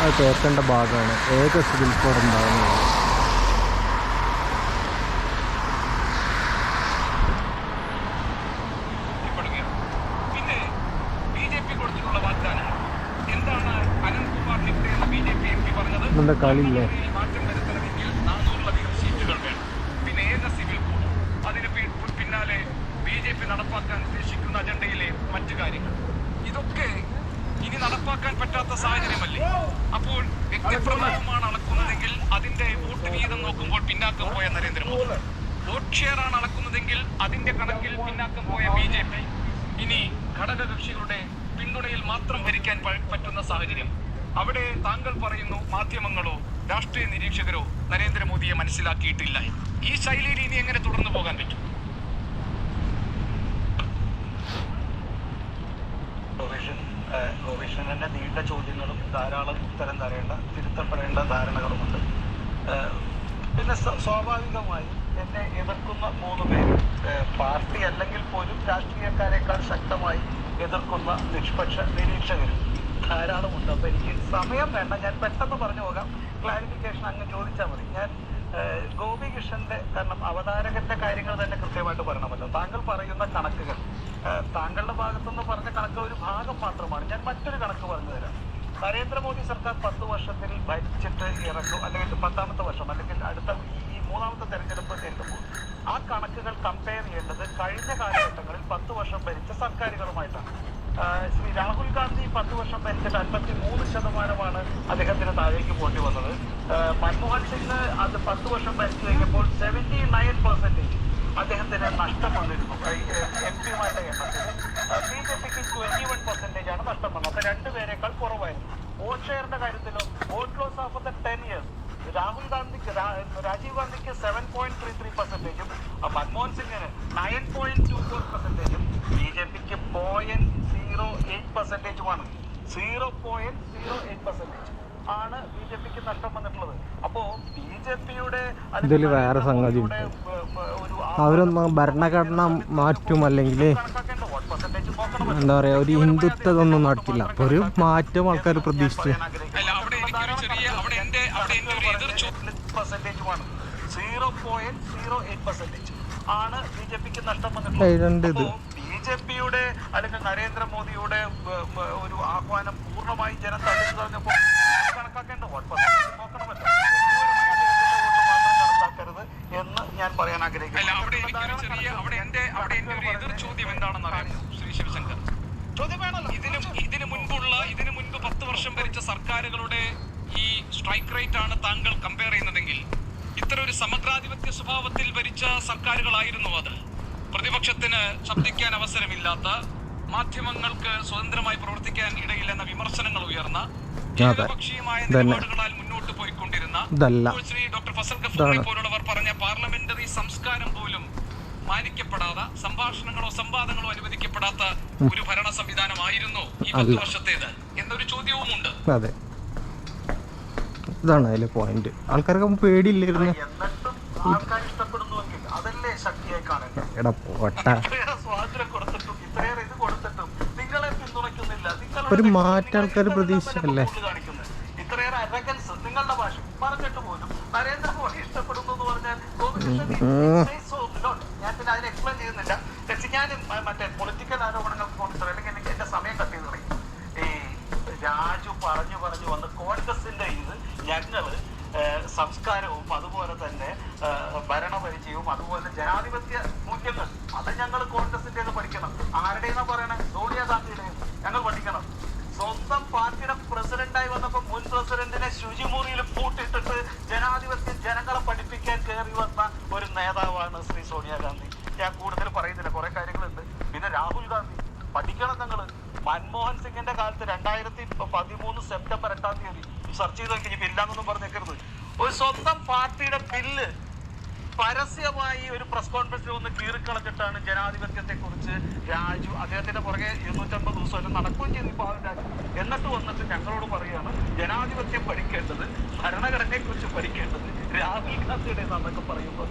അത് കേൾക്കേണ്ട ഭാഗമാണ് ഏക സിവിൽ കോഡ് ഉണ്ടാകുന്നത്. പിന്നെ BJP കൊടുത്തിട്ടുള്ള വാഗ്ദാനം എന്താണ്? അനന്ത്കുമാർ ഹെഗ്ഡെ എന്ന BJP MP പറഞ്ഞത് കളിയില്ലേ മാറ്റം വരുത്തണമെങ്കിൽ 400-ലധികം സീറ്റുകൾ വേണം. പിന്നെ ഏക വോട്ട് ഷെയറാണ് അളക്കുന്നതെങ്കിൽ അതിന്റെ കണക്കിൽ പിന്നാക്കം പോയ BJP ഇനി ഘടകകക്ഷികളുടെ പിന്തുണയിൽ മാത്രം ഭരിക്കാൻ പറ്റുന്ന സാഹചര്യം. അവിടെ താങ്കൾ പറയുന്നു മാധ്യമങ്ങളോ രാഷ്ട്രീയ നിരീക്ഷകരോ നരേന്ദ്രമോദിയെ മനസ്സിലാക്കിയിട്ടില്ല. ഈ ശൈലിയിൽ ഇനി എങ്ങനെ തുടർന്നു പോകാൻ പറ്റും? ഗോപീഷണന്റെ നീണ്ട ചോദ്യങ്ങളും ധാരാളം ഉത്തരം തരേണ്ട തിരുത്തപ്പെടേണ്ട ധാരണകളുമുണ്ട്. പിന്നെ സ്വാഭാവികമായും എന്നെ എതിർക്കുന്ന 3 പേര് പാർട്ടി അല്ലെങ്കിൽ പോലും രാഷ്ട്രീയക്കാരെക്കാൾ ശക്തമായി എതിർക്കുന്ന നിഷ്പക്ഷ നിരീക്ഷകരും ധാരാളമുണ്ട്. അപ്പോൾ എനിക്ക് സമയം വേണ്ട, ഞാൻ പെട്ടെന്ന് പറഞ്ഞു പോകാം. ക്ലാരിഫിക്കേഷൻ അങ്ങ് ചോദിച്ചാൽ മതി. ഞാൻ ഗോപികൃഷ്ണന്റെ, കാരണം അവതാരകന്റെ കാര്യങ്ങൾ തന്നെ കൃത്യമായിട്ട് പറയണമല്ലോ. താങ്കൾ പറയുന്ന കണക്കുകൾ, താങ്കളുടെ ഭാഗത്തുനിന്ന് പറഞ്ഞ കണക്ക് ഒരു ഭാഗം മാത്രമാണ്. ഞാൻ മറ്റൊരു കണക്ക് പറഞ്ഞു തരാം. നരേന്ദ്രമോദി സർക്കാർ 10 വർഷത്തിൽ ഭരിച്ചിട്ട് ഇറങ്ങും, അല്ലെങ്കിൽ 10ാമത്തെ വർഷം, അല്ലെങ്കിൽ അടുത്ത ഈ 3ാമത്തെ തെരഞ്ഞെടുപ്പ് നേരിടുമ്പോൾ ആ കണക്കുകൾ കമ്പയർ ചെയ്യേണ്ടത് കഴിഞ്ഞ കാലഘട്ടങ്ങളിൽ 10 വർഷം ഭരിച്ച സർക്കാരുകളുമായിട്ടാണ്. ശ്രീ രാഹുൽ ഗാന്ധി 10 വർഷം ഭരിച്ചിട്ട് 53% അദ്ദേഹത്തിന് താഴേക്ക് പോണ്ടി വന്നത്. മൻമോഹൻ സിംഗ് അത് 10 വർഷം ഭരിച്ചു കഴിഞ്ഞപ്പോൾ 79% അദ്ദേഹത്തിന് നഷ്ടം വന്നിരുന്നു MP-മാരുടെ എണ്ണത്തിൽ. BJPക്ക് 21% നഷ്ടം വന്നത്. അപ്പൊ 2 പേരെക്കാൾ കുറവായിരുന്നു. വോട്ട് ഷെയറിന്റെ കാര്യത്തിലോ vote loss of the 10 years Rahul ഗാന്ധിക്ക്, രാജീവ് ഗാന്ധിക്ക് 7.33%, മൻമോഹൻ സിംഗിന് 9.24%, BJPക്ക് 0.08%. 0.08% ആണ് BJPക്ക് നഷ്ടം വന്നിട്ടുള്ളത്. അപ്പോ BJPയുടെ ഇതിൽ വേറെ സംഗതി അവരൊന്നും ഭരണഘടന മാറ്റും, അല്ലെങ്കിൽ എന്താ പറയാ, ഒരു ഹിന്ദുത്വതൊന്നും നടത്തില്ല. അപ്പൊ ഒരു മാറ്റം ആൾക്കാർ പ്രതീക്ഷിച്ചു. 0.08% ആണ് BJPക്ക് നഷ്ടം വന്നിട്ടുള്ളത്. BJPയുടെ അല്ലെങ്കിൽ നരേന്ദ്രമോദിയുടെ ഒരു ആഹ്വാനം പൂർണ്ണമായി ജനം തള്ളിച്ചു പറഞ്ഞപ്പോൾ കണക്കാക്കേണ്ട വോട്ട് പെർസെന്റേജ് നോക്കണമല്ലോ. കണക്കാക്കരുത് എന്ന് ഞാൻ പറയാൻ ആഗ്രഹിക്കുന്നു. ഇതിനു മുൻപ് 10 വർഷം ഭരിച്ച സർക്കാരുകളുടെ ഈ സ്ട്രൈക്ക് റേറ്റ് ആണ് താങ്കൾ കമ്പയർ ചെയ്യുന്നതെങ്കിൽ ഇത്തരം ഒരു സമഗ്രാധിപത്യ സ്വഭാവത്തിൽ ഭരിച്ച സർക്കാരുകളായിരുന്നു അത്. പ്രതിപക്ഷത്തിന് ശബ്ദിക്കാൻ അവസരമില്ലാത്ത, മാധ്യമങ്ങൾക്ക് സ്വതന്ത്രമായി പ്രവർത്തിക്കാൻ ഇടയില്ലെന്ന വിമർശനങ്ങൾ ഉയർന്ന, ഏകപക്ഷീയമായ നിലപാടുകളാൽ മുന്നോട്ട് പോയിക്കൊണ്ടിരുന്ന ശ്രീ ഡോക്ടർ ഫസൽ ഗഫൂറിനെ പോലുള്ളവർ പറഞ്ഞ പാർലമെന്ററി സംസ്കാരം പോലും മാനിക്കപ്പെടാത്ത, സംഭാഷണങ്ങളോ സംവാദങ്ങളോ അനുവദിക്കപ്പെടാത്ത ഒരു ഭരണ സംവിധാനമായിരുന്നു ഈ 10 വർഷത്തേത് എന്നൊരു ചോദ്യവുമുണ്ട്. അതെ, ഇതാണ് അതിലെ പോയിന്റ്. ആൾക്കാർക്ക് പേടിയില്ലായിരുന്നു. ആൾക്കാർ ഇഷ്ടപ്പെടുന്നുവെങ്കിൽ അതല്ലേ ശക്തിയായി കാണുന്നത്. സ്വാതന്ത്ര്യം കൊടുത്തിട്ടും ഇത്രയേറെ ഇത് കൊടുത്തിട്ടും നിങ്ങളെ പിന്തുണയ്ക്കുന്നില്ല. ഒരു മാറ്റം ആൾക്കാർ പ്രതീക്ഷിച്ചല്ലേ. ഇത്രയേറെ അരഗൻസ് നിങ്ങളുടെ ഭാഷ പറഞ്ഞിട്ട് പോലും നരേന്ദ്രമോദി ഇഷ്ടപ്പെടുന്നു എന്ന് പറഞ്ഞാൽ ഞാൻ പിന്നെ അതിനെ എക്സ്പ്ലെയിൻ ചെയ്യുന്നില്ല. ഞാൻ മറ്റേ പൊളിറ്റിക്കൽ ആരോപണങ്ങൾക്ക് കൊണ്ട് അല്ലെങ്കിൽ എനിക്ക് എന്റെ സമയം കട്ട് ചെയ്ത് കളയും. ഈ രാജു പറഞ്ഞു വന്ന് കോൺഗ്രസിന്റെ ഇത് ഞങ്ങള് സംസ്കാരവും അതുപോലെ തന്നെ ഭരണപരിചയവും അതുപോലെ ജനാധിപത്യ മൂല്യങ്ങൾ അത് ഞങ്ങൾ കോൺഗ്രസിന്റെ പഠിക്കണം. ആരുടെയെന്നാ പറയണേ? സോണിയാഗാന്ധിയുടെ ഞങ്ങൾ പഠിക്കണം. സ്വന്തം പാർട്ടിയുടെ പ്രസിഡന്റായി വന്നപ്പോൾ മുൻ പ്രസിഡന്റിനെ ശുചിമുറിയിൽ പൂട്ടിട്ടിട്ട് ജനാധിപത്യം ജനങ്ങളെ പഠിപ്പിക്കാൻ കയറി വന്ന ഒരു നേതാവാണ് ശ്രീ സോണിയാഗാന്ധി. ഞാൻ കൂടുതൽ പറയുന്നില്ല, കുറെ കാര്യങ്ങളുണ്ട്. പിന്നെ രാഹുൽ ഗാന്ധി പഠിക്കണം. ഞങ്ങള് മൻമോഹൻ സിംഗിന്റെ കാലത്ത് 2013 സെപ്റ്റംബർ 8-ാം തീയതി സെർച്ച് ചെയ്ത് നോക്കി, ബില്ലാന്നൊന്നും പറഞ്ഞേക്കരുത്, ഒരു സ്വന്തം പാർട്ടിയുടെ ബില്ല് പരസ്യമായി ഒരു പ്രസ് കോൺഫറൻസിൽ ഒന്ന് കീറിക്കളഞ്ഞിട്ടാണ് ജനാധിപത്യത്തെ കുറിച്ച് രാജു അദ്ദേഹത്തിന്റെ പുറകെ 250 ദിവസമായിട്ട് നടക്കുകയും ചെയ്തു പാവം രാജു. എന്നിട്ട് വന്നിട്ട് ഞങ്ങളോട് പറയുകയാണ് ജനാധിപത്യം പഠിക്കേണ്ടത്, ഭരണഘടനയെ കുറിച്ച് പഠിക്കേണ്ടത് രാഹുൽ ഗാന്ധിയുടേതാണെന്നൊക്കെ പറയുമ്പോൾ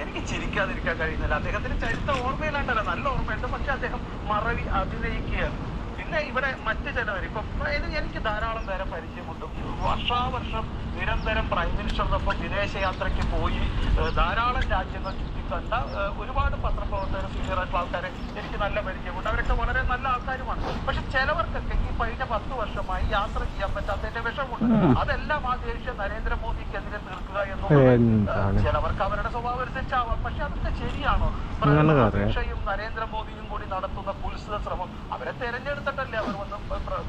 എനിക്ക് ചിരിക്കാതിരിക്കാൻ കഴിയുന്നില്ല. അദ്ദേഹത്തിന് ചരിത്ര ഓർമ്മയിലാണ്ടല്ല, നല്ല ഓർമ്മയുണ്ട്, പക്ഷെ അദ്ദേഹം മറവി അഭിനയിക്കുകയാണ്. പിന്നെ ഇവിടെ മറ്റു ചിലവർ ഇപ്പം എനിക്ക് ധാരാളം പേരെ പരിചയമുണ്ട്. വർഷാവർഷം നിരന്തരം പ്രൈം മിനിസ്റ്ററിനൊപ്പം വിദേശയാത്രയ്ക്ക് പോയി ധാരാളം രാജ്യങ്ങൾ ചുറ്റിക്കണ്ട ഒരുപാട് പത്രപ്രവർത്തകർ, സീനിയറായിട്ടുള്ള ആൾക്കാരെ എനിക്ക് നല്ല പരിചയമുണ്ട്. അവരൊക്കെ വളരെ നല്ല ആൾക്കാരുമാണ്. പക്ഷെ ചിലവർക്കൊക്കെ ഈ കഴിഞ്ഞ 10 വർഷമായി യാത്ര ചെയ്യാൻ പറ്റാത്തതിന്റെ വിഷമുണ്ട്. അതെല്ലാം ആ ദേഷ്യം നരേന്ദ്രമോദിക്കെതിരെ തീർക്കുക എന്നുള്ളത് ചിലവർക്ക് അവരുടെ സ്വഭാവം അനുസരിച്ചാവാം. പക്ഷെ അതൊക്കെ ശരിയാണോ? പ്രതീക്ഷയും നരേന്ദ്രമോദിയും കൂടി നടത്തുന്ന കുൽസിത ശ്രമം, അവരെ തെരഞ്ഞെടുത്തിട്ടല്ലേ അവർ വന്ന്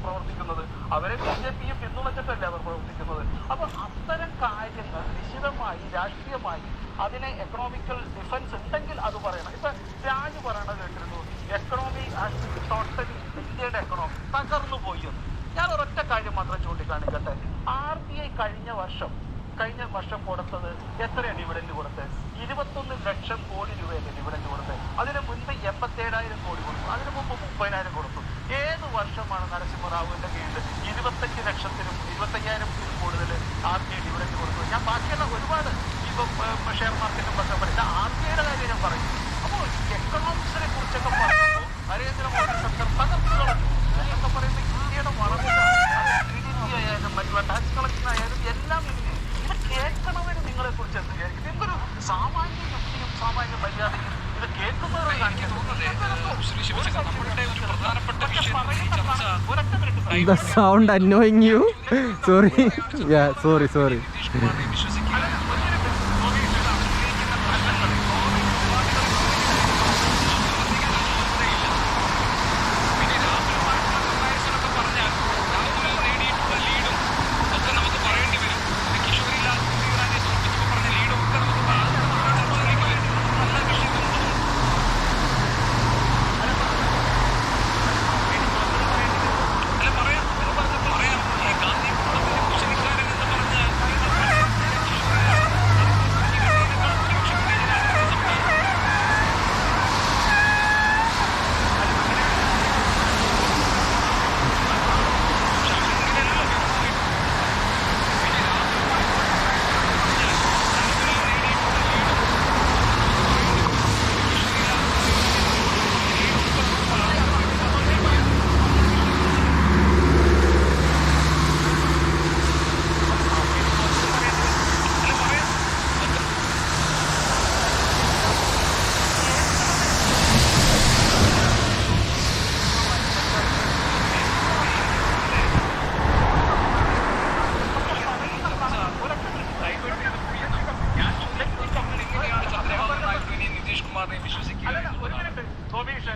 പ്രവർത്തിക്കുന്നത്, അവരെ BJPയും പിന്തുണച്ചിട്ടല്ലേ അവർ പ്രവർത്തിക്കുന്നത്. അപ്പൊ അത്തരം കാര്യങ്ങൾ നിശ്ചിതമായി രാഷ്ട്രീയമായി അതിനെ എക്കണോമിക്കൽ ഡിഫൻസ് 30,000 കൊടുത്തു. ഏത് വർഷമാണ് നരസിംഹറാവുവിന്റെ കീഴിൽ 25 ലക്ഷത്തിനും 25,000 കൂടുതൽ RBI ഡിവിഡന്റ് കൊടുത്തത്? ഞാൻ ബാക്കിയുള്ള ഒരുപാട് ഇപ്പൊ ഷെയർ മാർക്കറ്റും ഒക്കെ പറയും. RBIയുടെ കാര്യം ഞാൻ പറയും. അപ്പോൾ എക്കണോമിക്സിനെ കുറിച്ചൊക്കെ പറയുമ്പോൾ നരേന്ദ്രമോദി സർക്കാർ തകർന്നു കളഞ്ഞു എന്നൊക്കെ പറയുമ്പോൾ ഇന്ത്യയുടെ വളർച്ച, GDP ആയാലും മറ്റുള്ള ടാക്സ് കളക്ഷൻ ആയാലും എല്ലാം ഇത് കേൾക്കണമെന്ന് നിങ്ങളെ കുറിച്ച് എന്ത് വിചാരിക്കും? നിങ്ങൾക്കൊരു സാമാന്യ യുക്തിയും സാമാന്യ മര്യാദയും ഇത് കേൾക്കുന്നവരെ The sound annoying you? Sorry. Yeah, sorry.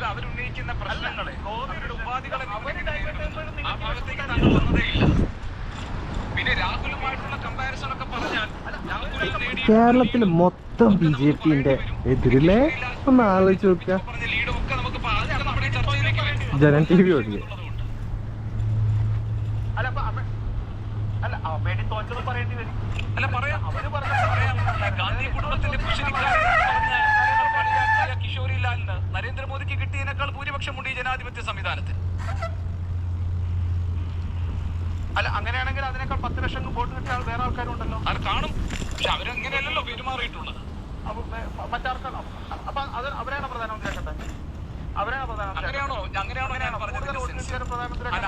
അവരുന്നയിക്കുന്ന പ്രശ്നങ്ങളെ അവരുടെ ഉപാധികളെ ആ ഭാഗത്തേക്ക് താങ്കൾ വന്നതേയില്ല. പിന്നെ രാഹുലുമായിട്ടുള്ള കമ്പാരിസൺ ഒക്കെ പറഞ്ഞാൽ കേരളത്തിൽ മൊത്തം BJPന്റെ എതിരില്ലേ? ഒന്ന് ആലോചിച്ച് നോക്കുക. പറഞ്ഞ ലീഡൊക്കെ നമുക്ക് നമ്മുടെ ചർച്ചയിലേക്ക് വരും. ജനൻ TV ഓടിക്കുക. അല്ല പറയാം, ഗാന്ധി കുടുംബത്തിന്റെ കിഷോരിലാലിന് നരേന്ദ്രമോദിക്ക് കിട്ടിയതിനേക്കാൾ ഭൂരിപക്ഷമുണ്ട് ഈ ജനാധിപത്യ സംവിധാനത്തിൽ. അല്ല അങ്ങനെയാണെങ്കിൽ അതിനേക്കാൾ 10 ലക്ഷം വോട്ട് കിട്ടിയ ആൾ വേറെ ആൾക്കാരുണ്ടല്ലോ. അത് കാണും, പക്ഷെ അവരങ്ങനെയല്ലല്ലോ പെരുമാറിയിട്ടുള്ളത്. മറ്റാർക്കാണോ? അപ്പൊ അത് അവരാണ് പ്രധാനമന്ത്രിയാക്കട്ടെ.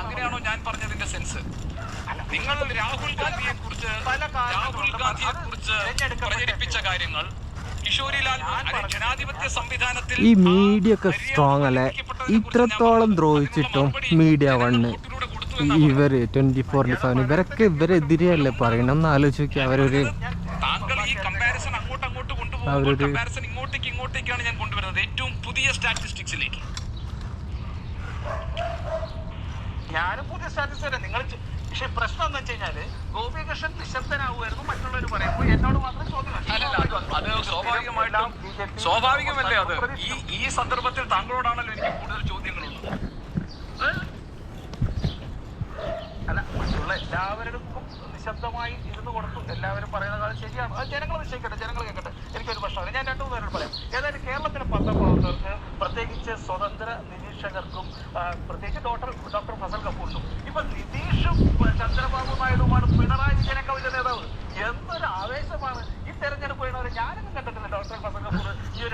അങ്ങനെയാണോ ഞാൻ പറഞ്ഞതിന്റെ സെൻസ്? നിങ്ങൾ രാഹുൽ ഗാന്ധിയെ കുറിച്ച് പ്രചരിപ്പിച്ച കാര്യങ്ങൾ കിഷോരിലാൽ ജനാധിപത്യ സംവിധാനത്തിൽ ഈ മീഡിയ ഒക്കെ സ്ട്രോങ് അല്ലേ? ഇത്രത്തോളം ദ്രോഹിച്ചിട്ടും മീഡിയ വണ്ണ് ഇവര് 24/7 ഇവരൊക്കെ ഇവരെതിരെയല്ലേ പറയണം. ഒന്ന് ആലോചിച്ച് നോക്കി. അവരൊരു താങ്കൾ ഈ കമ്പാരിസൺ അങ്ങോട്ട് കൊണ്ടുപോകുമ്പോൾ കമ്പാരിസൺ ഇങ്ങോട്ടേക്കാണ് ഞാൻ കൊണ്ടുവരുന്നത്, ഏറ്റവും പുതിയ സ്റ്റാറ്റിസ്റ്റിക്സിലേക്ക്. ഞാനും പുതിയ സ്റ്റാറ്റിസ്റ്റിക്സ് നിങ്ങൾ. പക്ഷെ പ്രശ്നം എന്താ വെച്ച് കഴിഞ്ഞാല് ഗോപികൃഷ്ണൻ നിശബ്ദനാവുമായിരുന്നു, മറ്റുള്ളവർ പറയുമ്പോൾ എന്നോട് മാത്രം ചോദ്യം. അത് സ്വാഭാവികമല്ലേ? അത് ഈ സന്ദർഭത്തിൽ താങ്കളോടാണല്ലോ എനിക്ക് കൂടുതൽ ചോദ്യങ്ങളുള്ളത്. അല്ല മറ്റുള്ള എല്ലാവരും നിശബ്ദമായി ഇരുന്ന് കൊടുത്തു. എല്ലാവരും പറയുന്ന കാര്യം ശരിയാണ്. അത് ജനങ്ങൾ നിശ്ചയിക്കട്ടെ, ജനങ്ങൾ കേൾക്കട്ടെ. എനിക്കൊരു പ്രശ്നമില്ല. ഞാൻ 2-3 പേരോട് പറയാം. ഏതായാലും കേരളത്തിലെ പത്രപ്രവർത്തകർക്ക്, പ്രത്യേകിച്ച് സ്വതന്ത്ര നിരീക്ഷകർക്കും, പ്രത്യേകിച്ച് ഡോക്ടർ ഫസൽ കപൂറിനും, ഇപ്പൊ നിതീഷും ചന്ദ്രബാബു നായിഡുമാണ് പിണറായി വിജയനൊക്കെ വലിയ നേതാവ്. എന്തൊരു ആവേശമാണ് ഈ തെരഞ്ഞെടുപ്പ് കഴിഞ്ഞവരെ. ഞാനൊന്നും കണ്ടിട്ടില്ല ഡോക്ടർ ഫസൽ കപൂർ ഈ ഒരു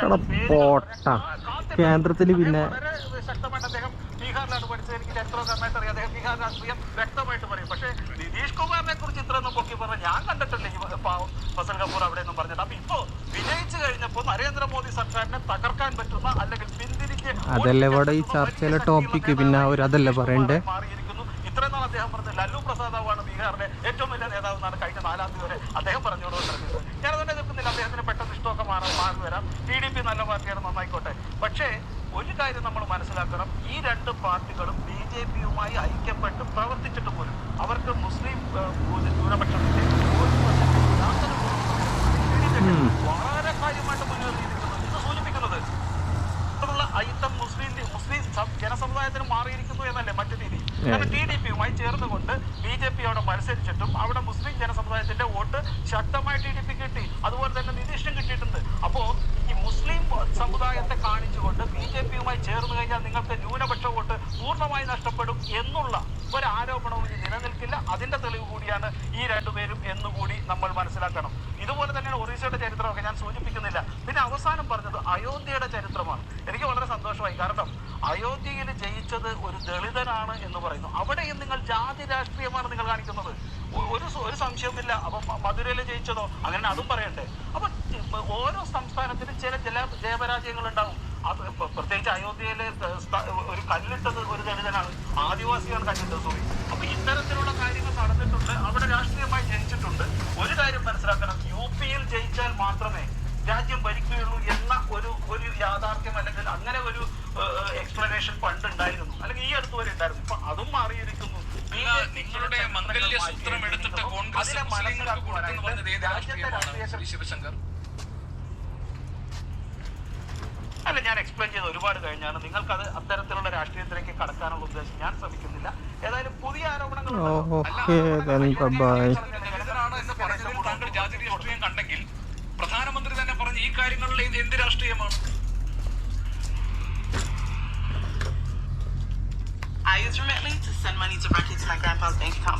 കേന്ദ്രത്തിൽ. പിന്നെ വളരെ ശക്തമായിട്ട് അദ്ദേഹം ബീഹാറിലാണ് പഠിച്ചത്. എനിക്ക് ചരിത്രം നന്നായിട്ട് അറിയാം. അദ്ദേഹം ബീഹാർ രാഷ്ട്രീയം വ്യക്തമായിട്ട് പറയും. പക്ഷേ നിതീഷ് കുമാറിനെ കുറിച്ച് ഇത്രയൊന്നും പൊക്കി പറഞ്ഞ ഞാൻ കണ്ടിട്ടില്ല ഈ പാവം ഫസൽ കപൂർ അവിടെ ഒന്നും പറഞ്ഞിട്ട്. അപ്പൊ ഇപ്പോ വിജയിച്ചു കഴിഞ്ഞപ്പോൾ നരേന്ദ്രമോദി സർക്കാരിനെ തകർക്കാൻ പറ്റുന്ന അല്ലെങ്കിൽ പിന്തിരിക്ക് അതല്ലേ ഇവിടെ ഈ ചർച്ചയിലെ ടോപ്പിക്. പിന്നെ അവരതല്ലേ പറയണ്ടേ? മാറിയിരിക്കുന്നു. ഇത്രയും നാൾ അദ്ദേഹം പറഞ്ഞത് ലല്ലു പ്രസാദാവാണ് ബീഹാറിലെ ഏറ്റവും വലിയ നേതാവ് എന്നാണ് കഴിഞ്ഞ 4-ാം തീയതി വരെ അദ്ദേഹം പറഞ്ഞുകൊണ്ടിരുന്നത്. ഞാനതന്നെ നിൽക്കുന്നില്ല. അദ്ദേഹത്തിന് പെട്ടെന്ന് ഇഷ്ടമൊക്കെ മാറി വരാം. TDP നല്ല പാർട്ടിയാണ്, നന്നായിക്കോട്ടെ. പക്ഷേ ഒരു കാര്യം നമ്മൾ മനസ്സിലാക്കണം. ഈ 2 പാർട്ടികളും BJPയുമായി ഐക്യപ്പെട്ട് പ്രവർത്തിച്ചിട്ട് പോലും അവർക്ക് മുസ്ലിം ന്യൂനപക്ഷത്തിന്റെ വളരെ കാര്യമായിട്ട് മുന്നേറിയിരിക്കുന്നു. ഇത് സൂചിപ്പിക്കുന്നത് ഐക്യം മുസ്ലിം ജനസമുദായത്തിന് മാറിയിരിക്കുന്നു എന്നല്ലേ മറ്റു രീതി. കാരണം TDPയുമായി ചേർന്നുകൊണ്ട് BJPയോടെ മത്സരിച്ചിട്ടും അവിടെ മുസ്ലിം ജനസമുദായത്തിന്റെ വോട്ട് ശക്തമായി TDP കിട്ടി. അതുപോലെ തന്നെ നിതീഷിനും കിട്ടിയിട്ടുണ്ട്. അപ്പോ ഈ മുസ്ലിം സമുദായത്തെ കാണിച്ചുകൊണ്ട് BJPയുമായി ചേർന്ന് കഴിഞ്ഞാൽ നിങ്ങൾക്ക് ന്യൂനപക്ഷ വോട്ട് പൂർണ്ണമായി നഷ്ടപ്പെടും എന്നുള്ള ഒരു ആരോപണവും നിലനിൽക്കില്ല. അതിന്റെ തെളിവ് കൂടിയാണ് ഈ രണ്ടുപേരും എന്നുകൂടി നമ്മൾ മനസ്സിലാക്കണം. ഇതുപോലെ തന്നെയാണ് ഒറീസയുടെ ചരിത്രമൊക്കെ ഞാൻ സൂചിപ്പിക്കുന്നില്ല. പിന്നെ അവസാനം പറഞ്ഞത് അയോധ്യയുടെ ചരിത്രമാണ്. എനിക്ക് വളരെ സന്തോഷമായി. കാരണം അയോധ്യയിൽ ജയിച്ചത് ഒരു ദളിതനാണ് എന്ന് പറയുന്നു. അവിടെയും നിങ്ങൾ ജാതി രാഷ്ട്രീയമാണ് നിങ്ങൾ കാണിക്കുന്നത്. ഒരു സംശയവുമില്ല. അപ്പം മധുരയിൽ ജയിച്ചതോ അങ്ങനെ അതും പറയണ്ടേ? അപ്പൊ ഓരോ സംസ്ഥാനത്തിനും ചില ജയപരാജയങ്ങൾ ഉണ്ടാവും. അത് പ്രത്യേകിച്ച് അയോധ്യയില് ഒരു കല്ലിട്ടത് ഒരു ദളിതനാണ്, ആദിവാസിയാണ് കല്ലിട്ടത്. സോറി. അപ്പൊ ഇത്തരത്തിലുള്ള കാര്യങ്ങൾ നടന്നിട്ടുണ്ട്. അവിടെ രാഷ്ട്രീയമായി ജയിച്ചിട്ടുണ്ട്. ഒരു കാര്യം മനസ്സിലാക്കണം, UP-യിൽ ജയിച്ചാൽ മാത്രമേ രാജ്യം ഭരിക്കുകയുള്ളൂ എന്ന ഒരു യാഥാർത്ഥ്യം അല്ലെങ്കിൽ അങ്ങനെ ഒരു എക്സ്പ്ലനേഷൻ പണ്ട് ഉണ്ടായിരുന്നു, അല്ലെങ്കിൽ ഈ അടുത്ത് വരെ ഉണ്ടായിരുന്നു. ഇപ്പൊ അതും മാറിയിരിക്കുന്നു. നിങ്ങളുടെ മംഗല്യ സൂത്രം എടുത്തിട്ട് കോൺഗ്രസ് മുസ്ലിങ്ങൾക്ക് കൊടുത്തെന്ന് പറഞ്ഞത് ഏത് രാഷ്ട്രീയമാണ് ശിവശങ്കർ? അല്ല, ഞാൻ എക്സ്പ്ലെയിൻ ചെയ്ത് ഒരുപാട് കഴിഞ്ഞാണ്. നിങ്ങൾക്കത് അത്തരത്തിലുള്ള രാഷ്ട്രീയത്തിലേക്ക് കടക്കാനുള്ള ഉദ്ദേശം ഞാൻ ശ്രമിക്കുന്നില്ല. ഏതായാലും പുതിയ ആരോപണങ്ങൾ താങ്കൾ ജാതി രാഷ്ട്രീയം കണ്ടെങ്കിൽ പ്രധാനമന്ത്രി തന്നെ പറഞ്ഞ ഈ കാര്യങ്ങളിൽ എന്ത് രാഷ്ട്രീയമാണ്? I use Remitly to send money directly to my grandpa's bank account.